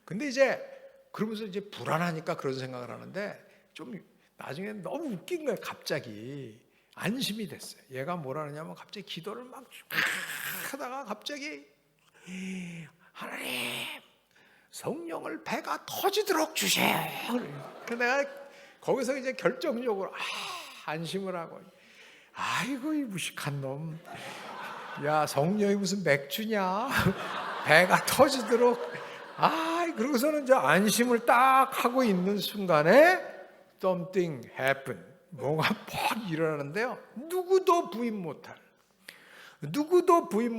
근데 이제 그러면서 이제 불안하니까 그런 생각을 하는데, 좀 나중에 너무 웃긴 거예요. 갑자기 안심이 됐어요. 얘가 뭐라 하냐면 갑자기 기도를 막 하다가 갑자기, 하나님 성령을 배가 터지도록 주세요. 그래서 내가 거기서 이제 결정적으로 안심을 하고, 아이고 이 무식한 놈, 야 성령이 무슨 맥주냐, 배가 터지도록. 그러고서는 이제 안심을 딱 하고 있는 순간에 something happened. 뭐가 팍 일어나는데요. 누구도 부인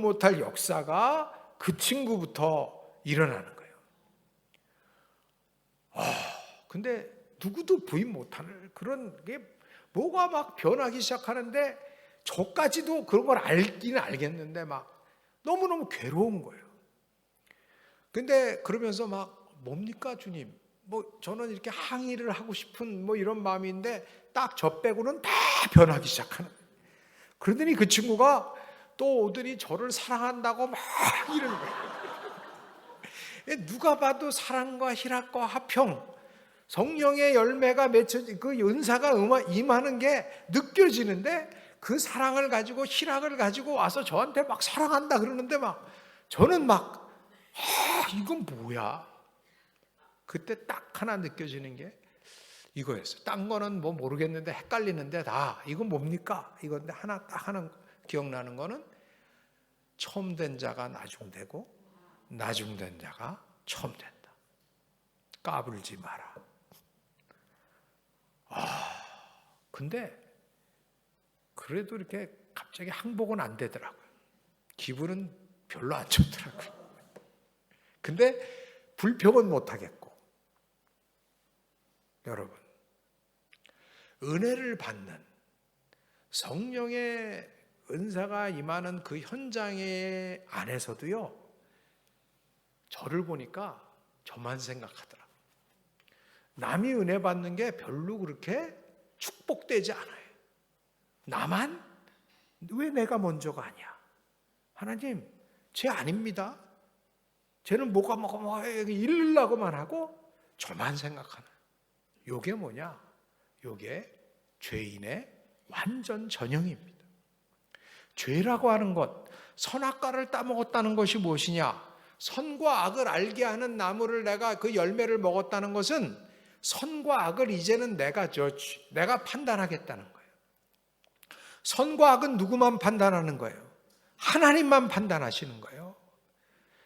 못할 역사가 그 친구부터 일어나는 거예요. 근데 누구도 부인 못할 그런 게 뭐가 막 변하기 시작하는데, 저까지도 그런 걸 알기는 알겠는데 막 너무너무 괴로운 거예요. 근데 그러면서 막, 뭡니까 주님? 뭐 저는 이렇게 항의를 하고 싶은 뭐 이런 마음인데 딱 저 빼고는 다 변하기 시작하는 거예요. 그러더니 그 친구가 또 오더니 저를 사랑한다고 막 이러는 거예요. 누가 봐도 사랑과 희락과 화평, 성령의 열매가 맺혀진 그 은사가 임하는 게 느껴지는데, 그 사랑을 가지고 희락을 가지고 와서 저한테 막 사랑한다 그러는데 막 저는 막 이건 뭐야? 그때 딱 하나 느껴지는 게 이거였어요. 딴 거는 뭐 모르겠는데 헷갈리는데 다 이건 뭡니까? 이건데 딱 하나 기억나는 거는, 처음 된 자가 나중되고 나중된 자가 처음 된다. 까불지 마라. 근데 그래도 이렇게 갑자기 항복은 안 되더라고요. 기분은 별로 안 좋더라고요. 근데 불평은 못 하겠고. 여러분, 은혜를 받는 성령의 은사가 임하는 그 현장의 안에서도요, 저를 보니까 저만 생각하더라고요. 남이 은혜 받는 게 별로 그렇게 축복되지 않아요. 나만? 왜 내가 먼저가 아니야? 하나님, 쟤 아닙니다. 쟤는 뭐가 이르려고만 하고 저만 생각하는. 요게 뭐냐? 요게 죄인의 완전 전형입니다. 죄라고 하는 것, 선악과를 따먹었다는 것이 무엇이냐? 선과 악을 알게 하는 나무를 내가 그 열매를 먹었다는 것은 선과 악을 이제는 내가 판단하겠다는 거예요. 선과 악은 누구만 판단하는 거예요? 하나님만 판단하시는 거예요.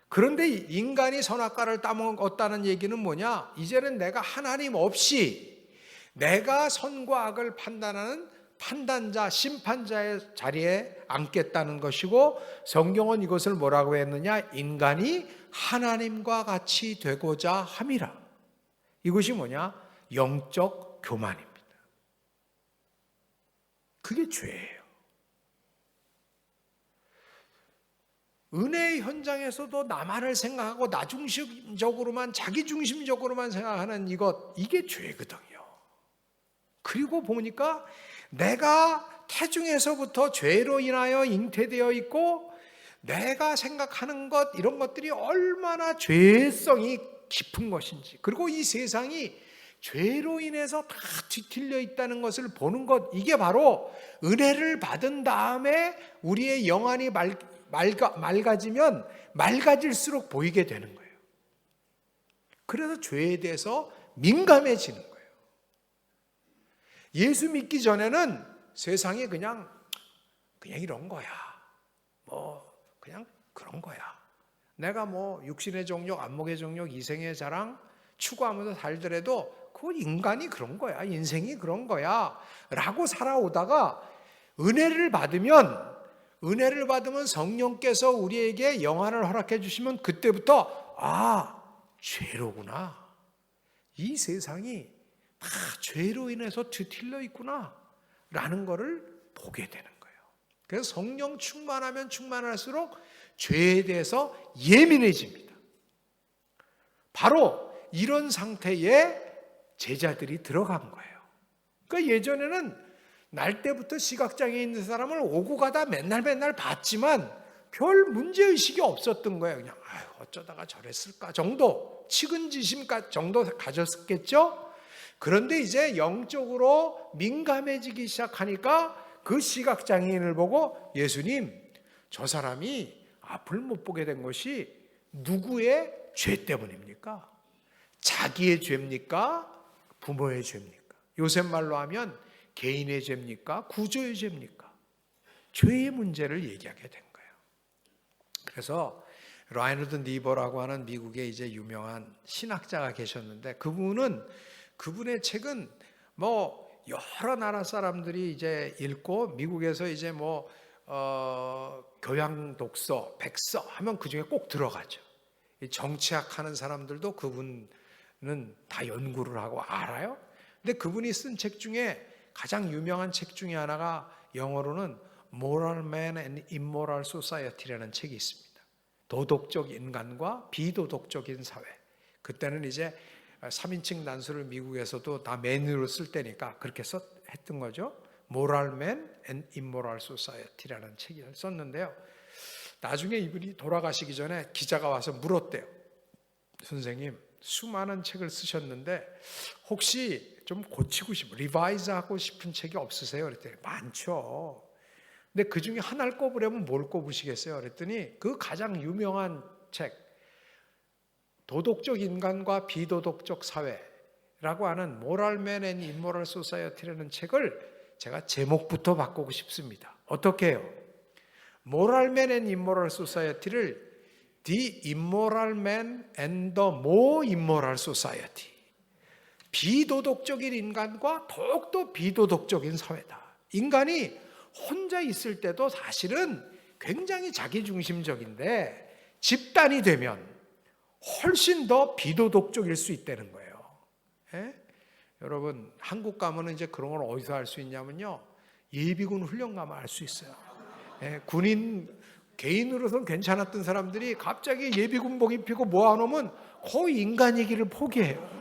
그런데 인간이 선악과를 따먹었다는 얘기는 뭐냐? 이제는 내가 하나님 없이 내가 선과 악을 판단하는 판단자, 심판자의 자리에 앉겠다는 것이고, 성경은 이것을 뭐라고 했느냐? 인간이 하나님과 같이 되고자 함이라. 이것이 뭐냐? 영적 교만입니다. 그게 죄예요. 은혜의 현장에서도 나만을 생각하고 나중심적으로만, 자기중심적으로만 생각하는 이게 죄거든요. 그리고 보니까 내가 태중에서부터 죄로 인하여 잉태되어 있고, 내가 생각하는 것, 이런 것들이 얼마나 죄성이 깊은 것인지, 그리고 이 세상이 죄로 인해서 다 뒤틀려 있다는 것을 보는 것, 이게 바로 은혜를 받은 다음에 우리의 영안이 맑아지면 맑아질수록 보이게 되는 거예요. 그래서 죄에 대해서 민감해지는 거예요. 예수 믿기 전에는 세상이 그냥 이런 거야. 그냥 그런 거야. 내가 육신의 정욕, 안목의 정욕, 이생의 자랑 추구하면서 살더라도 그건 인간이 그런 거야. 인생이 그런 거야. 라고 살아오다가 은혜를 받으면 성령께서 우리에게 영안을 허락해 주시면 그때부터 죄로구나. 이 세상이 다 죄로 인해서 뒤틀려 있구나 라는 것을 보게 되는 거예요. 그래서 성령 충만하면 충만할수록 죄에 대해서 예민해집니다. 바로 이런 상태에 제자들이 들어간 거예요. 그러니까 예전에는 날 때부터 시각장애 있는 사람을 오고 가다 맨날 봤지만 별 문제의식이 없었던 거예요. 그냥 어쩌다가 저랬을까 정도, 측은지심 정도 가졌겠죠. 그런데 이제 영적으로 민감해지기 시작하니까 그 시각장애인을 보고 예수님, 저 사람이 앞을 못 보게 된 것이 누구의 죄 때문입니까? 자기의 죄입니까? 부모의 죄입니까? 요새 말로 하면 개인의 죄입니까? 구조의 죄입니까? 죄의 문제를 얘기하게 된 거예요. 그래서 라이너드 니버라고 하는 미국의 이제 유명한 신학자가 계셨는데 그분의 책은 뭐 여러 나라 사람들이 이제 읽고 미국에서 이제 뭐 교양 독서, 백서 하면 그 중에 꼭 들어가죠. 정치학 하는 사람들도 그분은 다 연구를 하고 알아요. 근데 그분이 쓴 책 중에 가장 유명한 책 중에 하나가 영어로는 Moral Man and Immoral Society라는 책이 있습니다. 도덕적 인간과 비도덕적인 사회. 그때는 이제 3인칭 단수를 미국에서도 다 메뉴로 쓸 때니까 그렇게 했던 거죠. Moral Man and Immoral Society라는 책을 썼는데요. 나중에 이분이 돌아가시기 전에 기자가 와서 물었대요. 선생님, 수많은 책을 쓰셨는데 혹시 좀 고치고 리바이즈하고 싶은 책이 없으세요? 그랬더니 많죠. 근데 그 중에 하나를 꼽으려면 뭘 꼽으시겠어요? 그랬더니 그 가장 유명한 책, 도덕적 인간과 비도덕적 사회라고 하는 Moral Man and Immoral Society라는 책을 제가 제목부터 바꾸고 싶습니다. 어떻게 해요? Moral Man and Immoral Society를 The Immoral Man and the More Immoral Society. 비도덕적인 인간과 더욱더 비도덕적인 사회다. 인간이 혼자 있을 때도 사실은 굉장히 자기중심적인데 집단이 되면 훨씬 더 비도덕적일 수 있다는 거예요. 예? 여러분 한국 가면 이제 그런 걸 어디서 알 수 있냐면요. 예비군 훈련 가면 알 수 있어요. 예? 군인 개인으로서는 괜찮았던 사람들이 갑자기 예비군복 입히고 모아놓으면 거의 인간 얘기를 포기해요.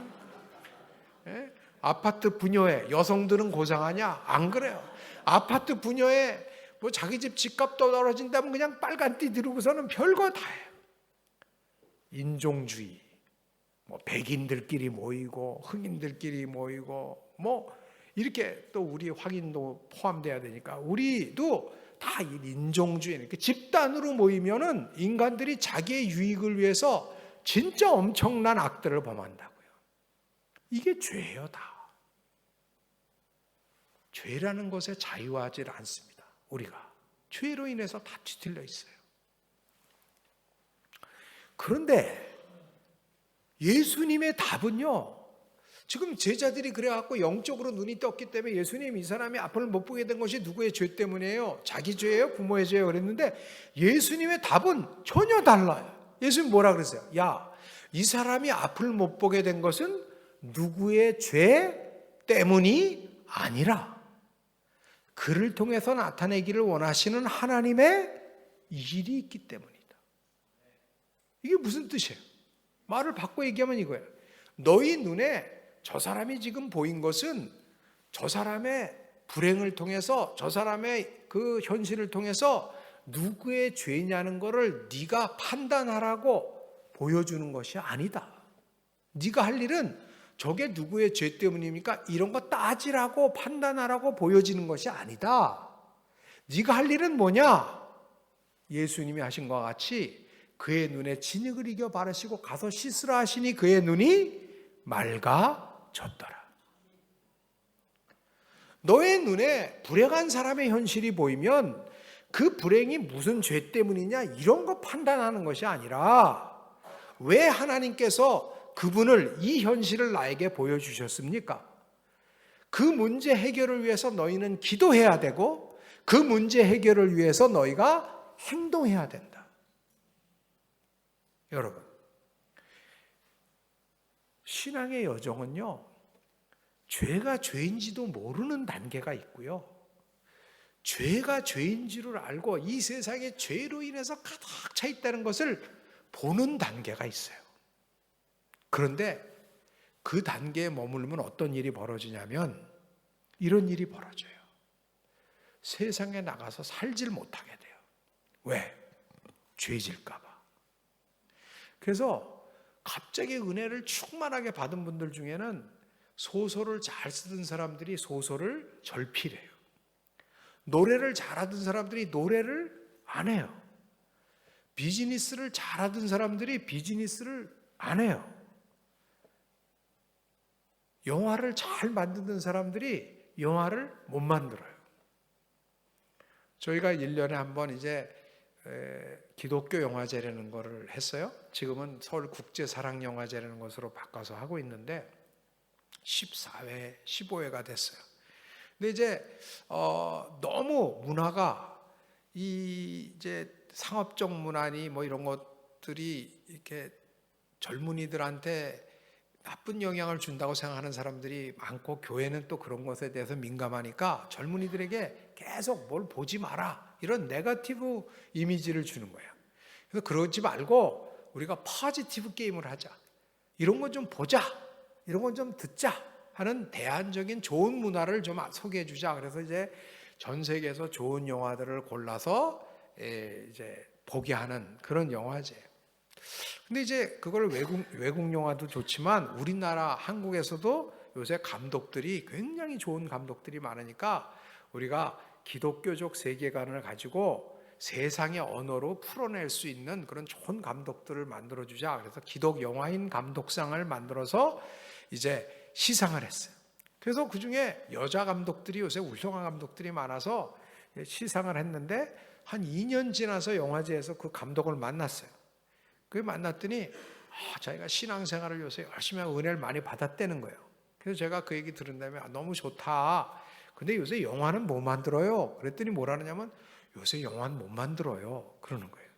예? 아파트 분여에 여성들은 고상하냐? 안 그래요. 아파트 분여에 뭐 자기 집 집값도 떨어진다면 그냥 빨간띠 들고서는 별거 다 해요. 인종주의, 뭐 백인들끼리 모이고 흑인들끼리 모이고 뭐 이렇게 또 우리 확인도 포함돼야 되니까 우리도 다 인종주의, 집단으로 모이면은 인간들이 자기의 유익을 위해서 진짜 엄청난 악들을 범한다고요. 이게 죄예요, 다. 죄라는 것에 자유하지 않습니다. 우리가 죄로 인해서 다 뒤틀려 있어요. 그런데 예수님의 답은요. 지금 제자들이 그래갖고 영적으로 눈이 떴기 때문에 예수님 이 사람이 앞을 못 보게 된 것이 누구의 죄 때문이에요? 자기 죄예요? 부모의 죄예요? 그랬는데 예수님의 답은 전혀 달라요. 예수님 뭐라 그랬어요? 야, 이 사람이 앞을 못 보게 된 것은 누구의 죄 때문이 아니라 그를 통해서 나타내기를 원하시는 하나님의 일이 있기 때문이다. 이게 무슨 뜻이에요? 말을 바꿔 얘기하면 이거예요. 너희 눈에 저 사람이 지금 보인 것은 저 사람의 불행을 통해서 저 사람의 그 현실을 통해서 누구의 죄냐는 것을 네가 판단하라고 보여주는 것이 아니다. 네가 할 일은 저게 누구의 죄 때문입니까? 이런 거 따지라고 판단하라고 보여지는 것이 아니다. 네가 할 일은 뭐냐? 예수님이 하신 것과 같이 그의 눈에 진흙을 이겨 바르시고 가서 씻으라 하시니 그의 눈이 맑아졌더라. 너의 눈에 불행한 사람의 현실이 보이면 그 불행이 무슨 죄 때문이냐 이런 거 판단하는 것이 아니라 왜 하나님께서 그분을 이 현실을 나에게 보여주셨습니까? 그 문제 해결을 위해서 너희는 기도해야 되고 그 문제 해결을 위해서 너희가 행동해야 된다. 여러분 신앙의 여정은요, 죄가 죄인지도 모르는 단계가 있고요, 죄가 죄인지를 알고 이 세상에 죄로 인해서 가득 차 있다는 것을 보는 단계가 있어요. 그런데 그 단계에 머물면 어떤 일이 벌어지냐면 이런 일이 벌어져요. 세상에 나가서 살질 못하게 돼요. 왜? 죄질까 봐. 그래서 갑자기 은혜를 충만하게 받은 분들 중에는 소설을 잘 쓰던 사람들이 소설을 절필해요. 노래를 잘하던 사람들이 노래를 안 해요. 비즈니스를 잘하던 사람들이 비즈니스를 안 해요. 영화를 잘 만드는 사람들이 영화를 못 만들어요. 저희가 1년에 한 번 이제 기독교 영화제라는 거를 했어요. 지금은 서울 국제사랑영화제라는 것으로 바꿔서 하고 있는데 14회, 15회가 됐어요. 근데 이제 너무 문화가 이제 상업적 문화니 뭐 이런 것들이 이렇게 젊은이들한테 나쁜 영향을 준다고 생각하는 사람들이 많고, 교회는 또 그런 것에 대해서 민감하니까 젊은이들에게 계속 뭘 보지 마라, 이런 네거티브 이미지를 주는 거예요. 그래서 그러지 말고 우리가 포지티브 게임을 하자, 이런 건 좀 보자, 이런 건 좀 듣자 하는 대안적인 좋은 문화를 좀 소개해 주자. 그래서 이제 전 세계에서 좋은 영화들을 골라서 이제 보게 하는 그런 영화제예요. 근데 이제 그걸 외국 영화도 좋지만 우리나라 한국에서도 요새 감독들이 굉장히 좋은 감독들이 많으니까 우리가 기독교적 세계관을 가지고 세상의 언어로 풀어낼 수 있는 그런 좋은 감독들을 만들어주자. 그래서 기독 영화인 감독상을 만들어서 이제 시상을 했어요. 그래서 그중에 여자 감독들이 요새 훌륭한 감독들이 많아서 시상을 했는데 한 2년 지나서 영화제에서 그 감독을 만났어요. 그 만났더니 자기가 신앙생활을 요새 열심히 하고 은혜를 많이 받았다는 거예요. 그래서 제가 그 얘기 들은 다음에 너무 좋다. 근데 요새 영화는 못 만들어요. 그랬더니 뭐라느냐면 요새 영화는 못 만들어요. 그러는 거예요.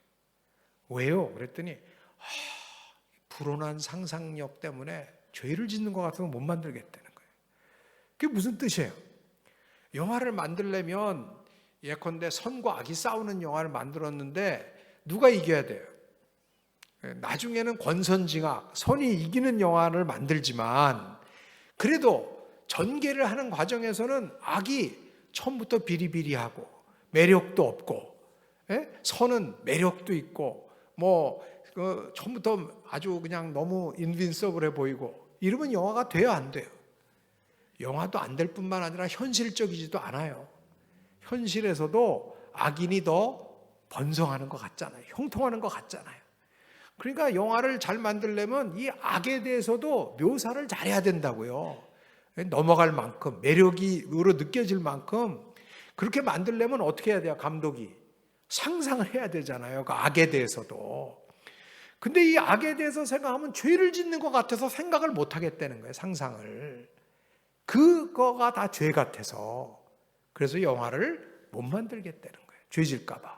왜요? 그랬더니 불온한 상상력 때문에 죄를 짓는 것 같아서 못 만들겠다는 거예요. 그게 무슨 뜻이에요? 영화를 만들려면 예컨대 선과 악이 싸우는 영화를 만들었는데 누가 이겨야 돼요? 나중에는 권선징악, 선이 이기는 영화를 만들지만 그래도 전개를 하는 과정에서는 악이 처음부터 비리비리하고 매력도 없고, 선은 매력도 있고 처음부터 아주 그냥 너무 인빈서블해 보이고, 이러면 영화가 돼요, 안 돼요? 영화도 안 될 뿐만 아니라 현실적이지도 않아요. 현실에서도 악인이 더 번성하는 것 같잖아요. 형통하는 것 같잖아요. 그러니까 영화를 잘 만들려면 이 악에 대해서도 묘사를 잘해야 된다고요. 넘어갈 만큼, 매력으로 느껴질 만큼. 그렇게 만들려면 어떻게 해야 돼요? 감독이 상상을 해야 되잖아요, 그 악에 대해서도. 근데 이 악에 대해서 생각하면 죄를 짓는 것 같아서 생각을 못 하겠다는 거예요, 상상을. 그거가 다 죄 같아서. 그래서 영화를 못 만들겠다는 거예요, 죄 질까 봐.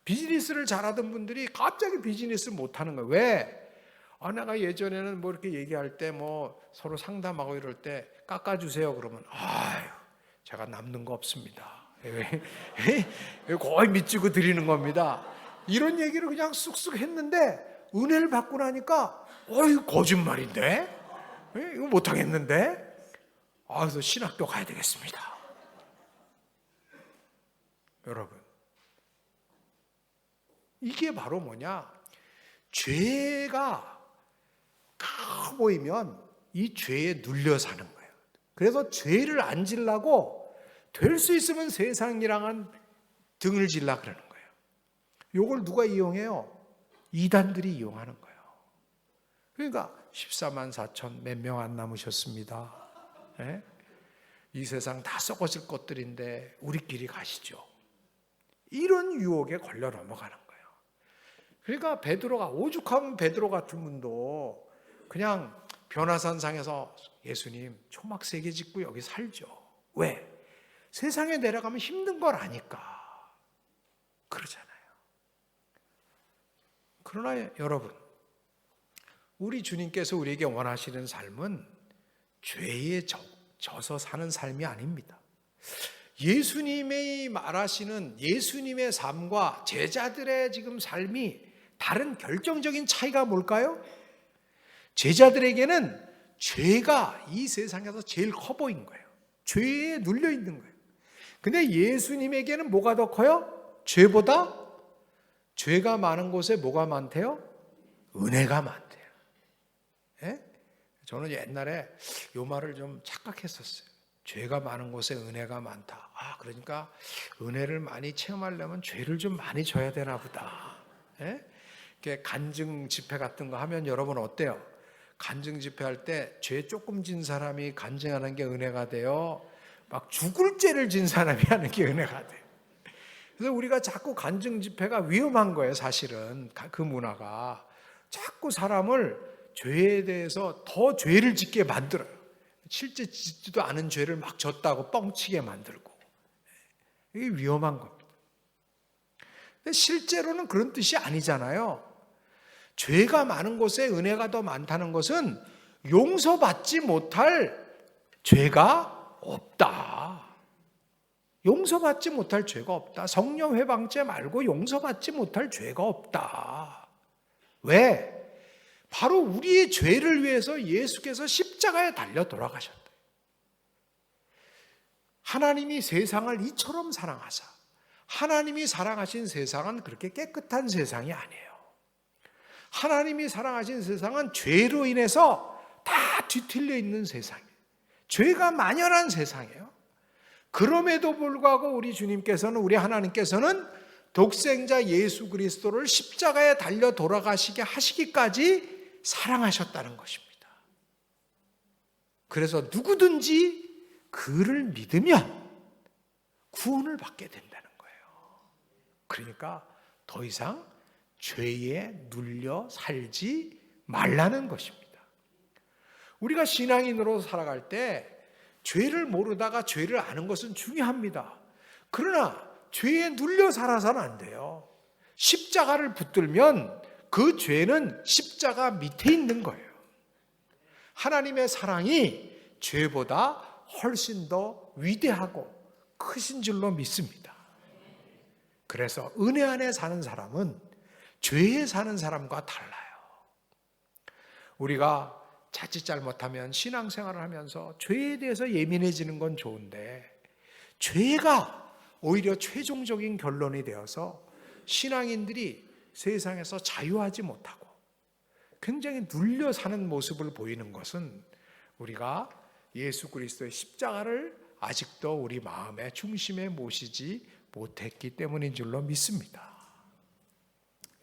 비즈니스를 잘하던 분들이 갑자기 비즈니스를 못하는 거예요. 왜? 내가 예전에는 뭐 이렇게 얘기할 때 뭐 서로 상담하고 이럴 때 깎아주세요 그러면 제가 남는 거 없습니다. 거의 밑주고 드리는 겁니다. 이런 얘기를 그냥 쑥쑥 했는데 은혜를 받고 나니까 이거 거짓말인데? 이거 못하겠는데? 그래서 신학교 가야 되겠습니다. 여러분, 이게 바로 뭐냐? 죄가 커 보이면 이 죄에 눌려 사는 거예요. 그래서 죄를 안 지려고 될 수 있으면 세상이랑은 등을 질라 그러는 거예요. 이걸 누가 이용해요? 이단들이 이용하는 거예요. 그러니까 14만 4천 몇 명 안 남으셨습니다. 이 세상 다 썩어질 것들인데 우리끼리 가시죠. 이런 유혹에 걸려 넘어가는 거예요. 그러니까 베드로가, 오죽하면 베드로 같은 분도 그냥 변화산상에서 예수님 초막세계 짓고 여기 살죠. 왜? 세상에 내려가면 힘든 걸 아니까 그러잖아요. 그러나 여러분, 우리 주님께서 우리에게 원하시는 삶은 죄에 져서 사는 삶이 아닙니다. 예수님이 말하시는 예수님의 삶과 제자들의 지금 삶이 다른 결정적인 차이가 뭘까요? 제자들에게는 죄가 이 세상에서 제일 커 보인 거예요. 죄에 눌려 있는 거예요. 근데 예수님에게는 뭐가 더 커요? 죄보다 죄가 많은 곳에 뭐가 많대요? 은혜가 많대요. 예? 저는 옛날에 요 말을 좀 착각했었어요. 죄가 많은 곳에 은혜가 많다. 그러니까 은혜를 많이 체험하려면 죄를 좀 많이 져야 되나 보다. 예? 이렇게 간증 집회 같은 거 하면 여러분 어때요? 간증 집회 할 때 죄 조금 진 사람이 간증하는 게 은혜가 돼요? 막 죽을 죄를 진 사람이 하는 게 은혜가 돼요? 그래서 우리가 자꾸 간증 집회가 위험한 거예요, 사실은. 그 문화가. 자꾸 사람을 죄에 대해서 더 죄를 짓게 만들어요. 실제 짓지도 않은 죄를 막 졌다고 뻥치게 만들고. 이게 위험한 겁니다. 근데 실제로는 그런 뜻이 아니잖아요. 죄가 많은 곳에 은혜가 더 많다는 것은 용서받지 못할 죄가 없다. 용서받지 못할 죄가 없다. 성령 회방죄 말고 용서받지 못할 죄가 없다. 왜? 바로 우리의 죄를 위해서 예수께서 십자가에 달려 돌아가셨다. 하나님이 세상을 이처럼 사랑하사, 하나님이 사랑하신 세상은 그렇게 깨끗한 세상이 아니에요. 하나님이 사랑하신 세상은 죄로 인해서 다 뒤틀려 있는 세상이에요. 죄가 만연한 세상이에요. 그럼에도 불구하고 우리 주님께서는, 우리 하나님께서는 독생자 예수 그리스도를 십자가에 달려 돌아가시게 하시기까지 사랑하셨다는 것입니다. 그래서 누구든지 그를 믿으면 구원을 받게 된다는 거예요. 그러니까 더 이상 죄에 눌려 살지 말라는 것입니다. 우리가 신앙인으로 살아갈 때 죄를 모르다가 죄를 아는 것은 중요합니다. 그러나 죄에 눌려 살아서는 안 돼요. 십자가를 붙들면 그 죄는 십자가 밑에 있는 거예요. 하나님의 사랑이 죄보다 훨씬 더 위대하고 크신 줄로 믿습니다. 그래서 은혜 안에 사는 사람은 죄에 사는 사람과 달라요. 우리가 자칫 잘못하면 신앙생활을 하면서 죄에 대해서 예민해지는 건 좋은데 죄가 오히려 최종적인 결론이 되어서 신앙인들이 세상에서 자유하지 못하고 굉장히 눌려 사는 모습을 보이는 것은 우리가 예수 그리스도의 십자가를 아직도 우리 마음의 중심에 모시지 못했기 때문인 줄로 믿습니다.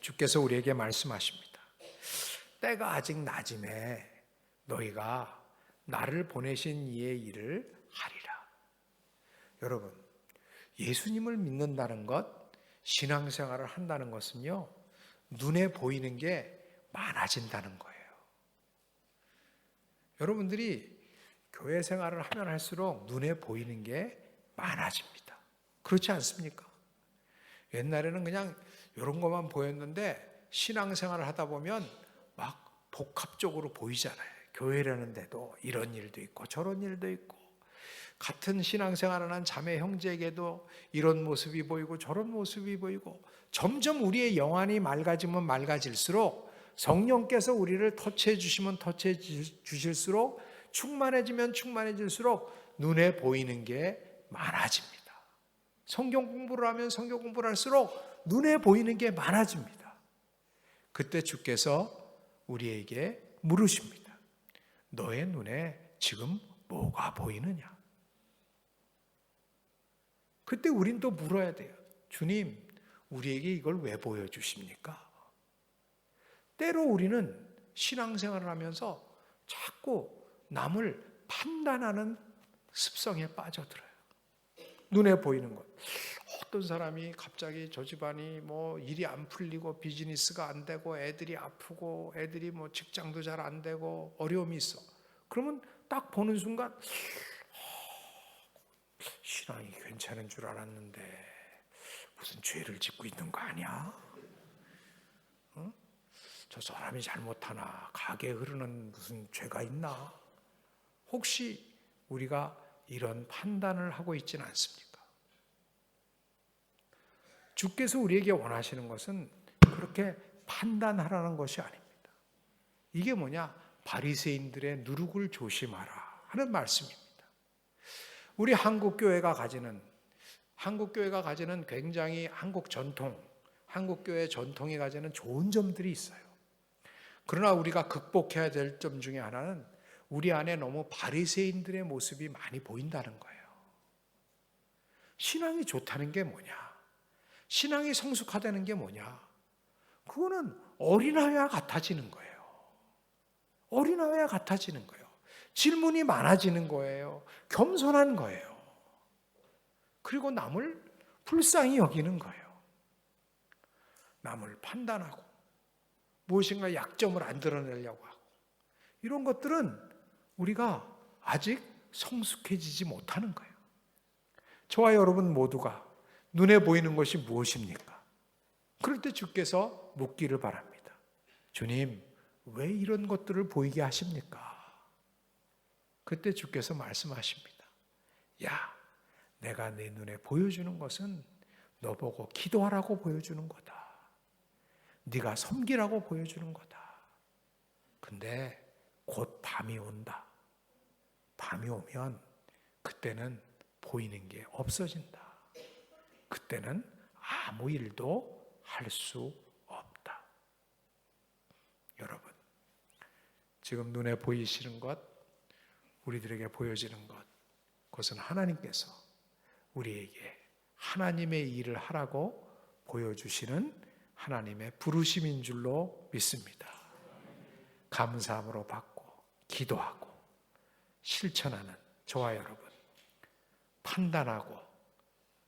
주께서 우리에게 말씀하십니다. 때가 아직 낮음에 너희가 나를 보내신 이의 일을 하리라. 여러분, 예수님을 믿는다는 것, 신앙생활을 한다는 것은요, 눈에 보이는 게 많아진다는 거예요. 여러분들이 교회 생활을 하면 할수록 눈에 보이는 게 많아집니다. 그렇지 않습니까? 옛날에는 그냥 이런 것만 보였는데 신앙생활을 하다 보면 막 복합적으로 보이잖아요. 교회라는데도 이런 일도 있고 저런 일도 있고 같은 신앙생활을 한 자매 형제에게도 이런 모습이 보이고 저런 모습이 보이고 점점 우리의 영안이 맑아지면 맑아질수록 성령께서 우리를 터치해 주시면 터치해 주실수록 충만해지면 충만해질수록 눈에 보이는 게 많아집니다. 성경 공부를 하면 성경 공부를 할수록 눈에 보이는 게 많아집니다. 그때 주께서 우리에게 물으십니다. 너의 눈에 지금 뭐가 보이느냐? 그때 우린 또 물어야 돼요. 주님, 우리에게 이걸 왜 보여주십니까? 때로 우리는 신앙생활을 하면서 자꾸 남을 판단하는 습성에 빠져들어요. 눈에 보이는 것. 어떤 사람이 갑자기 저 집안이 뭐 일이 안 풀리고 비즈니스가 안 되고 애들이 아프고 애들이 뭐 직장도 잘 안 되고 어려움이 있어. 그러면 딱 보는 순간 신앙이 괜찮은 줄 알았는데 무슨 죄를 짓고 있는 거 아니야? 저 사람이 잘못하나? 가게에 흐르는 무슨 죄가 있나? 혹시 우리가 이런 판단을 하고 있지는 않습니까? 주께서 우리에게 원하시는 것은 그렇게 판단하라는 것이 아닙니다. 이게 뭐냐? 바리새인들의 누룩을 조심하라 하는 말씀입니다. 우리 한국교회가 가지는 굉장히 한국교회 전통이 가지는 좋은 점들이 있어요. 그러나 우리가 극복해야 될 점 중에 하나는 우리 안에 너무 바리새인들의 모습이 많이 보인다는 거예요. 신앙이 좋다는 게 뭐냐? 신앙이 성숙하다는 게 뭐냐? 그거는 어린아이와 같아지는 거예요. 어린아이와 같아지는 거예요. 질문이 많아지는 거예요. 겸손한 거예요. 그리고 남을 불쌍히 여기는 거예요. 남을 판단하고 무엇인가 약점을 안 드러내려고 하고, 이런 것들은 우리가 아직 성숙해지지 못하는 거예요. 저와 여러분 모두가 눈에 보이는 것이 무엇입니까? 그럴 때 주께서 묻기를 바랍니다. 주님, 왜 이런 것들을 보이게 하십니까? 그때 주께서 말씀하십니다. 야, 내가 내 눈에 보여주는 것은 너보고 기도하라고 보여주는 거다. 네가 섬기라고 보여주는 거다. 근데 곧 밤이 온다. 밤이 오면 그때는 보이는 게 없어진다. 그때는 아무 일도 할 수 없다. 여러분, 지금 눈에 보이시는 것, 우리들에게 보여지는 것, 그것은 하나님께서 우리에게 하나님의 일을 하라고 보여주시는 하나님의 부르심인 줄로 믿습니다. 감사함으로 받고 기도하고 실천하는 저와 여러분, 판단하고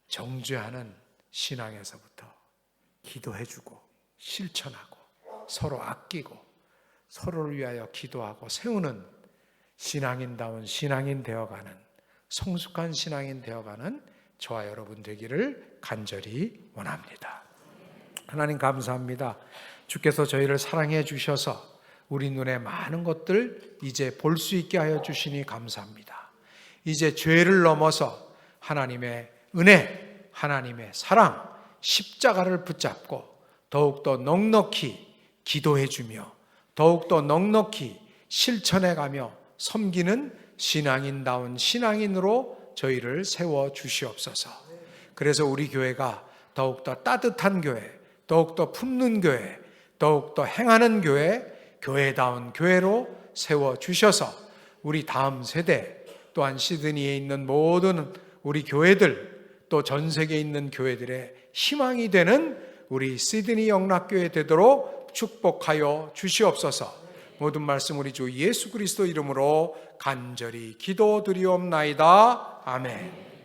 정죄하는 신앙에서부터 기도해주고 실천하고 서로 아끼고 서로를 위하여 기도하고 세우는 신앙인다운 신앙인 되어가는, 성숙한 신앙인 되어가는 저와 여러분 되기를 간절히 원합니다. 하나님 감사합니다. 주께서 저희를 사랑해 주셔서 우리 눈에 많은 것들 이제 볼 수 있게 하여 주시니 감사합니다. 이제 죄를 넘어서 하나님의 은혜, 하나님의 사랑, 십자가를 붙잡고 더욱더 넉넉히 기도해 주며 더욱더 넉넉히 실천해 가며 섬기는 신앙인다운 신앙인으로 저희를 세워 주시옵소서. 그래서 우리 교회가 더욱더 따뜻한 교회, 더욱더 품는 교회, 더욱더 행하는 교회, 교회다운 교회로 세워주셔서 우리 다음 세대, 또한 시드니에 있는 모든 우리 교회들, 또 전 세계에 있는 교회들의 희망이 되는 우리 시드니 영락교회 되도록 축복하여 주시옵소서. 모든 말씀 우리 주 예수 그리스도 이름으로 간절히 기도드리옵나이다. 아멘.